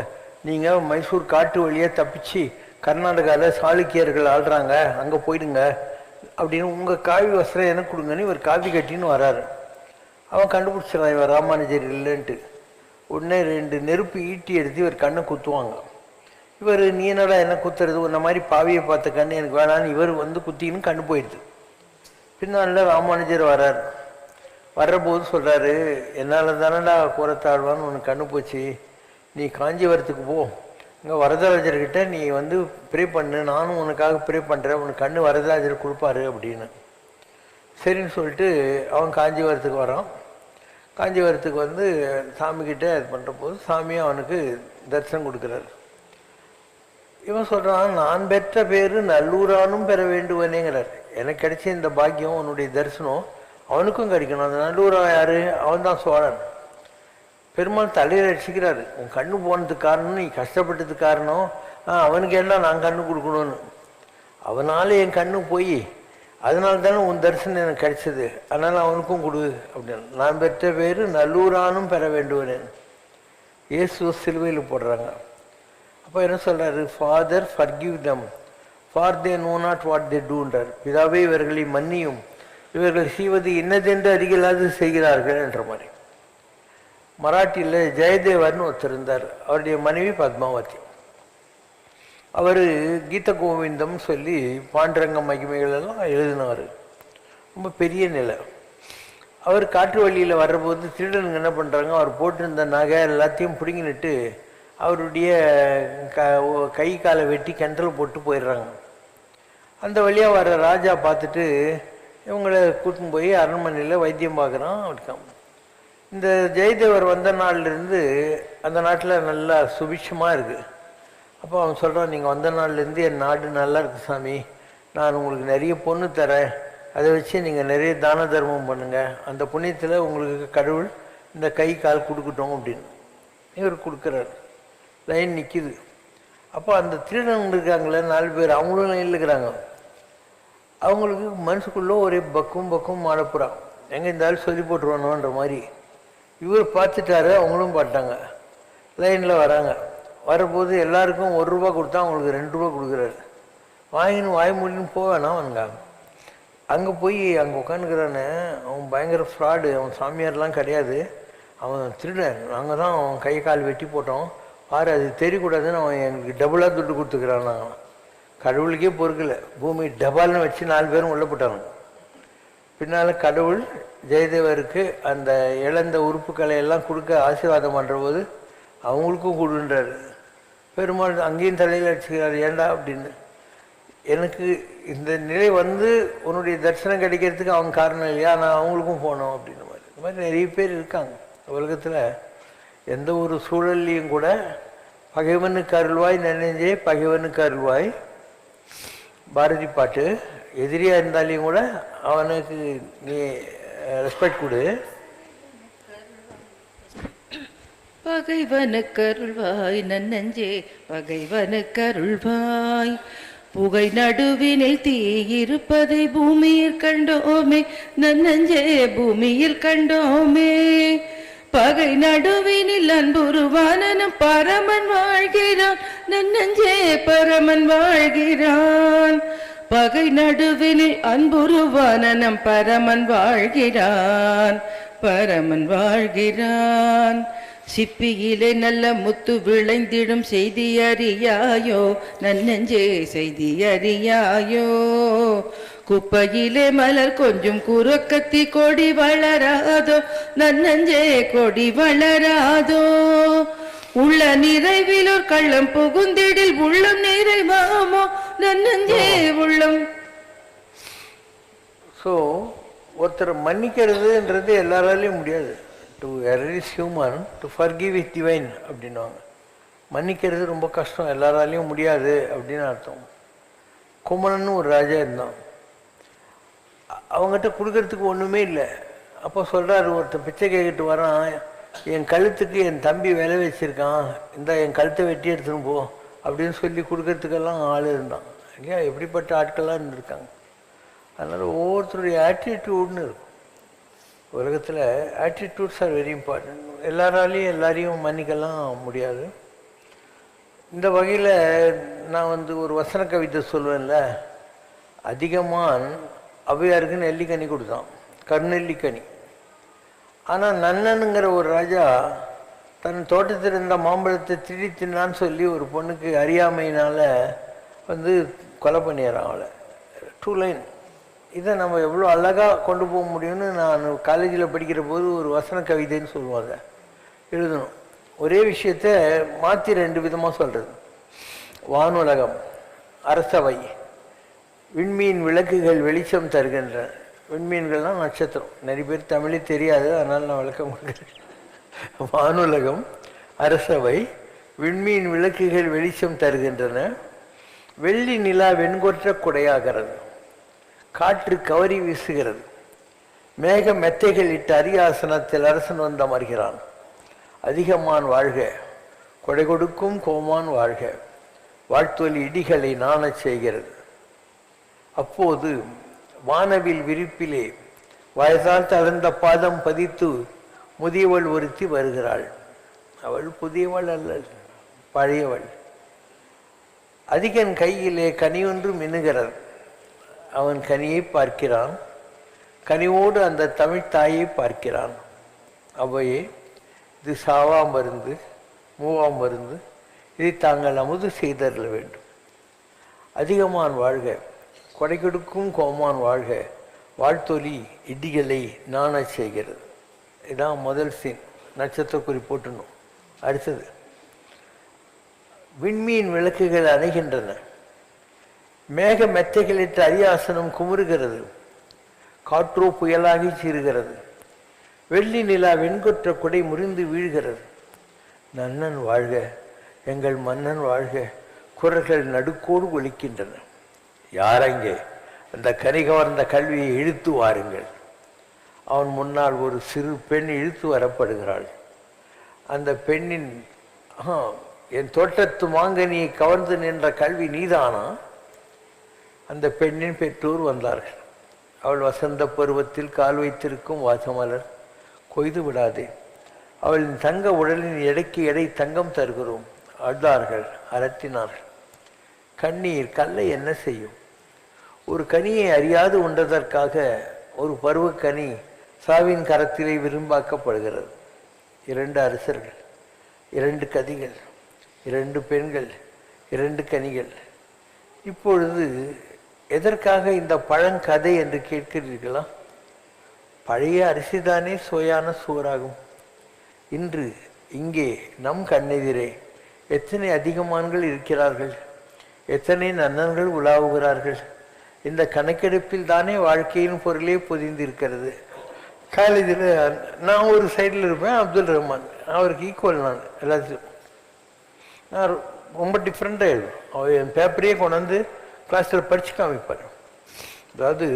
நீங்கள் மைசூர் காட்டு வழியாக தப்பிச்சு கர்நாடகாவில் சாளுக்கியர்கள் ஆள்றாங்க, அங்கே போயிடுங்க அப்படின்னு உங்கள் காவி வஸ்திரம் எனக்கு கொடுங்கன்னு இவர் காவி கட்டின்னு வராரு. அவன் கண்டுபிடிச்சிடறான் இவர் ராமானுஜர் இல்லைன்ட்டு. உடனே 2 நெருப்பு ஈட்டி எடுத்து இவர் கண்ணை குத்துவாங்க. இவர் நீ என்னடா என்ன குத்துறது, உன்ன மாதிரி பாவியை பார்த்த கண்ணு எனக்கு வேணான்னு இவர் குத்தின்னு கண்ணு போயிடுது. பின்னால் ராமானுஜர் வர்றார். வர்றபோது சொல்கிறாரு, என்னால் தானடா கூரத்தாழ்வான்னு உனக்கு கண்ணு போச்சு, நீ காஞ்சிபுரத்துக்கு போ, இங்கே வரதராஜர்கிட்ட நீ ப்ரே பண்ணு, நானும் உனக்காக ப்ரே பண்ணுறேன், உனக்கு கண்ணு வரதராஜர் கொடுப்பாரு அப்படின்னு. சரின்னு சொல்லிட்டு அவன் காஞ்சிபுரத்துக்கு வரான். காஞ்சிபுரத்துக்கு சாமிக்கிட்ட இது பண்ணுற போது சாமியும் அவனுக்கு தரிசனம் கொடுக்குறாரு. இவன் சொல்கிறான், நான் பெற்ற பேர் நல்லூரானும் பெற வேண்டுவனேங்கிறார். எனக்கு கிடைச்ச இந்த பாக்கியம் உன்னுடைய தரிசனம் அவனுக்கும் கிடைக்கணும். அந்த நல்லூரா யார்? அவன் தான் சோழன். பெருமாள் தலையில் அடிச்சுக்கிறாரு, உன் கண்ணு போனதுக்கு காரணம், நீ கஷ்டப்பட்டதுக்கு காரணம், அவனுக்கு எல்லாம் நான் கண்ணு கொடுக்கணும்னு. அவனால் என் கண்ணு போய் அதனால தானே உன் தரிசனம் எனக்கு கிடைச்சது, அதனால் அவனுக்கும் கொடு அப்படின்னு. நான் பெற்ற பேர் நல்லூரானும் பெற வேண்டுவனேன். இயேசு சிலுவையில் போடுறாங்க. அப்போ என்ன சொல்கிறாரு, father forgive them for they know not what they டூன்றார். பிதாவே இவர்களை மன்னியும், இவர்கள் செய்வது இன்னதென்று அறிகலாது செய்கிறார்கள் என்ற மாதிரி. மராட்டியில் ஜெயதேவர்னு ஒருத்தர் இருந்தார். அவருடைய மனைவி பத்மாவதி. அவர் கீத கோவிந்தம் சொல்லி பாண்டரங்க மகிமைகள் எல்லாம் எழுதினவர். ரொம்ப பெரிய நிலை. அவர் காற்று வழியில் வர்றபோது திருடனுங்க என்ன பண்ணுறாங்க, அவர் போட்டிருந்த நகை எல்லாத்தையும் பிடுங்கிட்டு அவருடைய கை காலை வெட்டி கிணற்றில் போட்டு போயிடுறாங்க. அந்த வழியாக வர ராஜா பார்த்துட்டு இவங்களை கூட்டின்னு போய் அரண்மனையில் வைத்தியம் பார்க்குறான். இருக்கான். இந்த ஜெயதேவர் வந்த நாள்லேருந்து அந்த நாட்டில் நல்லா சுபிட்சமாக இருக்குது. அப்போ அவன் சொல்கிறான், நீங்கள் வந்த நாள்லேருந்து என் நாடு நல்லா இருக்குது சாமி, நான் உங்களுக்கு நிறைய பொண்ணு தரேன், அதை வச்சு நீங்கள் நிறைய தான தர்மம் பண்ணுங்கள், அந்த புண்ணியத்தில் உங்களுக்கு கடவுள் இந்த கை கால் கொடுக்கட்டும் அப்படின்னு இவர் கொடுக்குறாரு. லைன் நிற்கிது. அப்போ அந்த திருடங்க இருக்காங்களே 4 பேர், அவங்களும் லைனில் இருக்கிறாங்க. அவங்களுக்கு மனசுக்குள்ளே ஒரே பக்கும் மாடப்புறான், எங்கே இருந்தாலும் சொல்லி போட்டுருவானோன்ற மாதிரி. இவர் பார்த்துட்டாரு, அவங்களும் பார்த்தாங்க. லைனில் வராங்க. வரும்போது எல்லாருக்கும் 1 ரூபா கொடுத்தா அவங்களுக்கு 2 ரூபா கொடுக்குறாரு. வாங்கின்னு வாய் மூடின்னு போவேனா அவனுங்க. அங்கே போய் அங்கே உட்காந்துக்கிறானே, அவன் பயங்கர ஃப்ராடு, அவன் சாமியார்லாம் கிடையாது, அவன் திருடன், நாங்கள் தான் அவன் கை கால் வெட்டி போட்டோம் பாரு, அது தெரியக்கூடாதுன்னு அவன் எங்களுக்கு டபுளாக துட்டு கொடுத்துக்கிறான். நாங்கள் கடவுளுக்கே பொறுக்கலை, பூமி டபால்னு வச்சு 4 பேரும் உள்ள போட்டாங்க. பின்னால் கடவுள் ஜெயதேவருக்கு அந்த இழந்த உறுப்புக்களை எல்லாம் கொடுக்க ஆசீர்வாதம் பண்ணுற போது அவங்களுக்கும் கொடுன்றாரு. பெருமாள் அங்கேயும் தலையில் அடிச்சுக்கிறாரு, ஏண்டா அப்படின்னு. எனக்கு இந்த நிலை உன்னுடைய தரிசனம் கிடைக்கிறதுக்கு அவங்க காரணம் இல்லையா, நான் அவங்களுக்கும் போனோம் அப்படின்ற மாதிரி. இந்த மாதிரி நிறைய பேர் இருக்காங்க உலகத்தில். எந்த ஒரு சூழல்லையும் கூட பகைவனுக்கு அருள்வாய் நினைஞ்சே பகைவனுக்கு அருள்வாய், பாரதி பாட்டு. எதிரியாக இருந்தாலையும் கூட அவனுக்கு நீ ரெஸ்பெக்ட் கொடு, பகைவனுக்கருள்வாய் நன்னஞ்சே பகைவனுக்கருள்வாய். புகை நடுவினில் தீ இருப்பதை பூமியில் கண்டோமே நன்னஞ்சே பூமியில் கண்டோமே. பகை நடுவினில் அன்புருவானனும் பரமன் வாழ்கிறான் நன்னஞ்சே பரமன் வாழ்கிறான். பகை நடுவினில் அன்புருவானனம் பரமன் வாழ்கிறான் பரமன் வாழ்கிறான். சிப்பியிலே நல்ல முத்து விளைந்திடும் செய்தி அறியாயோ நன்னஞ்சே செய்தி அறியாயோ. குப்பையிலே மலர் கொஞ்சம் குறுக்கத்தி கொடி வளராதோ நன்னஞ்சே கொடி வளராதோ. உள்ள நிறைவிலோர் கள்ளம் புகுந்திடில் உள்ளம் நிறைவாமோ நன்னஞ்சே உள்ளம். ஸோ ஒருத்தர் மன்னிக்கிறதுன்றது எல்லாராலையும் முடியாது. To error is human, to forgive is divine அப்படின்வாங்க. மன்னிக்கிறது ரொம்ப கஷ்டம், எல்லாராலையும் முடியாது அப்படின்னு அர்த்தம். குமரன்னு ஒரு ராஜா இருந்தான். அவங்ககிட்ட கொடுக்கறதுக்கு ஒன்றுமே இல்லை. அப்போ சொல்கிறாரு, ஒருத்தர் பிச்சை கேட்டுட்டு வரான், என் கழுத்துக்கு என் தம்பி விலை வச்சுருக்கான், இந்த என் கழுத்தை வெட்டி எடுத்துன்னு போ அப்படின்னு சொல்லி கொடுக்கறதுக்கெல்லாம் ஆள் இருந்தான் இல்லையா. எப்படிப்பட்ட ஆட்கள்லாம் இருந்திருக்காங்க. அதனால் ஒவ்வொருத்தருடைய ஆட்டிடியூட்னு இருக்கும். உலகத்தில் ஆட்டிடியூட்ஸ் ஆர் வெரி இம்பார்ட்டன்ட். எல்லாரையும் மன்னிக்கலாம் முடியாது. இந்த வகையில் நான் ஒரு வசன கவிதை சொல்வேன்ல, அதிகமான் அவையாருக்கு நெல்லிக்கனி கொடுத்தான், கருநெல்லிக்கனி. ஆனால் நன்னனுங்கிற ஒரு ராஜா தன் தோட்டத்தில் இருந்த மாம்பழத்தை திடி தின்னான்னு சொல்லி ஒரு பொண்ணுக்கு அறியாமையினால் கொலை பண்ணிடுறான் அவளை. 2 லைன். இதை நம்ம எவ்வளோ அழகாக கொண்டு போக முடியும்னு நான் காலேஜில் படிக்கிற போது ஒரு வசன கவிதைன்னு சொல்லுவாங்க, எழுதணும். ஒரே விஷயத்த மாற்றி 2 விதமாக சொல்கிறது. வானுலகம், அரசவை, விண்மீன் விளக்குகள் வெளிச்சம் தருகின்றன. விண்மீன்கள்லாம் நட்சத்திரம். நிறைய பேர் தமிழே தெரியாது, அதனால் நான் விளக்கம் கொடுக்குறேன். வானுலகம், அரசவை, விண்மீன் விளக்குகள் வெளிச்சம் தருகின்றன. வெள்ளி நிலா வெண்கொற்ற குடையாகிறது. காற்று கவரி வீசுகிறது. மேக மெத்தைகள் இட்ட அரியாசனத்தில் அரசன் வந்து அமர்கிறான். அதிகமான் வாழ்க, கொடை கொடுக்கும் கோமான் வாழ்க, வாழ்த்தொலி இடிகளை நாணச் செய்கிறது. அப்போது வானவில் விரிப்பிலே வயதால் தளர்ந்த பாதம் பதித்து முதியவள் ஒருத்தி வருகிறாள். அவள் புதியவள் அல்ல, பழையவள். அதிகன் கையிலே கனியொன்று மின்னுகிறது. அவன் கனியை பார்க்கிறான். கனிவோடு அந்த தமிழ் தாயை பார்க்கிறான். அவையே, இது சாவா மருந்து, மூவா மருந்து, இதை தாங்கள் அமுது செய்தரல வேண்டும். அதிகமான் வாழ்க, கொடை கொடுக்கும் கோமான் வாழ்க, வாழ்த்தொலி இடிகளை நாணச் செய்கிறது. இதான் முதல் சீன். நட்சத்திர குறி போட்டணும். அடுத்தது, விண்மீன் விளக்குகள் அணைகின்றன. மேக மெத்தைகளிட்டு அரியாசனம் குமுறுகிறது. காற்றோ புயலாகி சீறுகிறது. வெள்ளி நிலா வெண்கொற்ற குடை முறிந்து வீழ்கிறது. நன்னன் வாழ்க, எங்கள் மன்னன் வாழ்க, குரல்கள் நடுக்கோடு ஒலிக்கின்றன. யாரங்கே அந்த கனிகவர்ந்த கல்வியை இழுத்து வாருங்கள். அவன் முன்னால் ஒரு சிறு பெண் இழுத்து வரப்படுகிறாள். அந்த பெண்ணின் என் தோட்டத்து மாங்கனியை கவர்ந்து நின்ற கல்வி நீதானா? அந்த பெண்ணின் பெற்றோர் வந்தார்கள். அவள் வசந்த பருவத்தில் கால் வைத்திருக்கும் வாசமலர், கொய்து விடாதே. அவளின் தங்க உடலின் எடைக்கு எடை தங்கம் தருகிறோம். அழுதார்கள், அரட்டினார்கள். கண்ணீர் கல்லை என்ன செய்யும்? ஒரு கனியை அறியாது உண்டதற்காக ஒரு பருவக்கனி சாவின் கரத்திலே விரும்பாக்கப்படுகிறது. 2 அரசர்கள், 2 கதிகள், 2 பெண்கள், 2 கனிகள். இப்பொழுது எதற்காக இந்த பழங்கதை என்று கேட்கிறீர்களா? பழைய அரிசிதானே சுவையான சோறாகும். இன்று இங்கே நம் கண்ணெதிரே எத்தனை அதிகமான்கள் இருக்கிறார்கள், எத்தனை நன்னன்கள் உலாவுகிறார்கள். இந்த கணக்கெடுப்பில் தானே வாழ்க்கையின் பொருளே பொதிந்திருக்கிறது. காலேஜில் நான் ஒரு சைடில் இருப்பேன், அப்துல் ரஹ்மான் அவருக்கு ஈக்குவல். நான் எல்லாத்தையும் நான் ரொம்ப டிஃப்ரெண்ட்டாக எழுதும். அவர் என் பேப்பரையே கொண்டாந்து கிளாஸில் படித்து காமிப்பார். அதாவது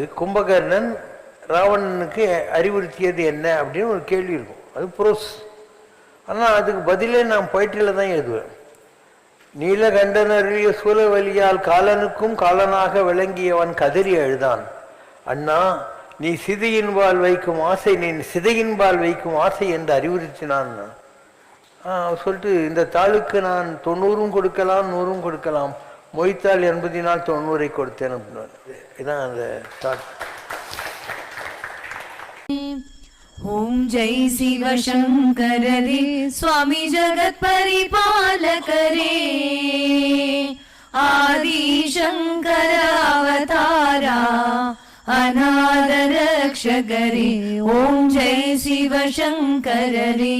ஆனால் அதுக்கு பதிலே நான் போயிட்டில் தான் எழுதுவேன். நீலகண்டனருடைய சூழவலியால் காலனுக்கும் காலனாக விளங்கியவன் கதறி எழுதான், அண்ணா நீ சிதையின்பால் வைக்கும் ஆசை, நீ சிதையின்பால் வைக்கும் ஆசை என்று அறிவுறுத்தினான். சொல்லிட்டு இந்த தாளுக்கு நான் 90 கொடுக்கலாம் 100 கொடுக்கலாம், மொய்த்தாள் 80 90 கொடுத்தேன் அப்படின்னு. இதான் அந்த ஸ்டார்ட். ஓம் ஜெய் சிவசங்கரரே சுவாமி ஜகத் பரிபாலகரே, ஆதி சங்கர அவதாரா அநாத ரக்ஷகரே. ஓம் ஜெய் சிவசங்கரரே.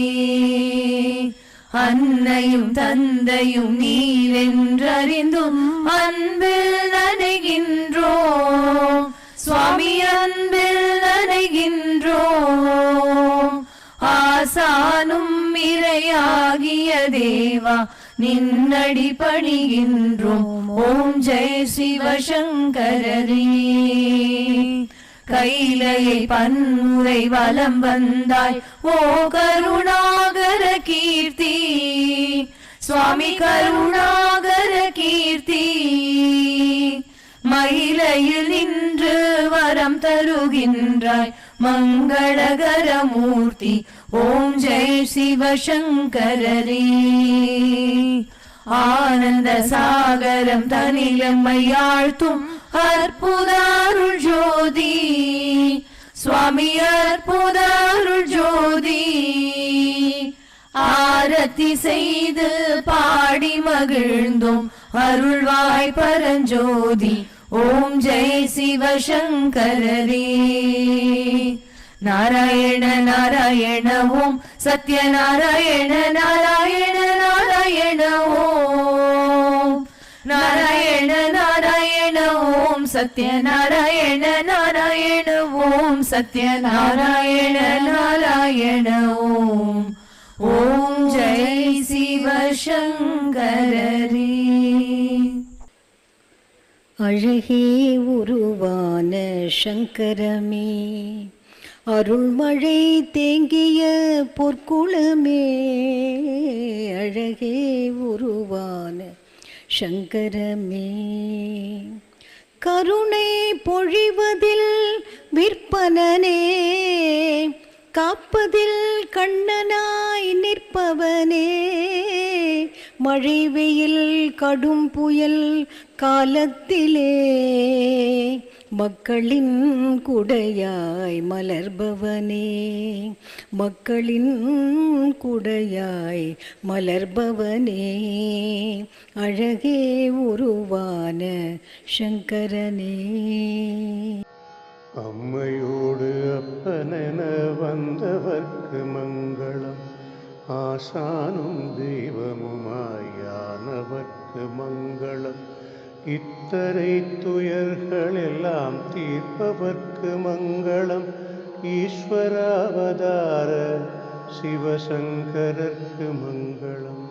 அன்னையும் தந்தையும் நீரென்றறிந்தும் அன்பில் நனைகின்றோம் சுவாமி, அன்பில் நனைகின்றோம். ஆசானும் இறையாகிய தேவா நின்னடி பணிகின்றோம். ஓம் ஜெய் சிவசங்கரரே. கைலையை பன்முறை வலம் வந்தாய் ஓ கருணாகர கீர்த்தி சுவாமி, கருணாகர கீர்த்தி. மயிலையில் நின்று வரம் தருகின்றாய் மங்களகர மூர்த்தி. ஓம் ஜெய் சிவசங்கரரே. ஆனந்த சாகரம் தனிலம்மையாழ்த்தும் அற்புத அருள் ஜோதி சுவாமி, அற்புத அருள் ஜோதி. ஆரத்தி செய்து பாடி மகிழ்ந்தோம் அருள்வாய் பரஞ்சோதி. ஓம் ஜெய் சிவசங்கரரே. நாராயண நாராயண ஓம் சத்யநாராயண நாராயண நாராயண ஓம். நாராயண நாராயண ஓம் சத்யநாராயண நாராயண ஓம் சத்யநாராயண நாராயண ஓம். ஓம் ஜெய் சிவசங்கரரே. அழகே உருவான சங்கரமே, அருள்மழை தேங்கிய பொற்குளமே. அழகே உருவான சங்கரமே, கருணை பொழிவதில் விற்பனனே, காப்பதில் கண்ணனாய் நிற்பவனே. மழை வெயில் கடும் புயல் காலத்திலே மக்களின் குடையாய் மலர்பவனே, மக்களின் குடையாய் மலர்பவனே. அழகே உருவான சங்கரனே. அம்மையோடு அப்பனென வந்தவர்க்கு மங்களம், ஆசானும் தெய்வமுமாயானவர்க்கு மங்களம். இத்தனை துயர்கள் எல்லாம் தீர்ப்பவர்க்கு மங்களம், ஈஸ்வராவதார சிவசங்கரர்க்கு மங்களம்.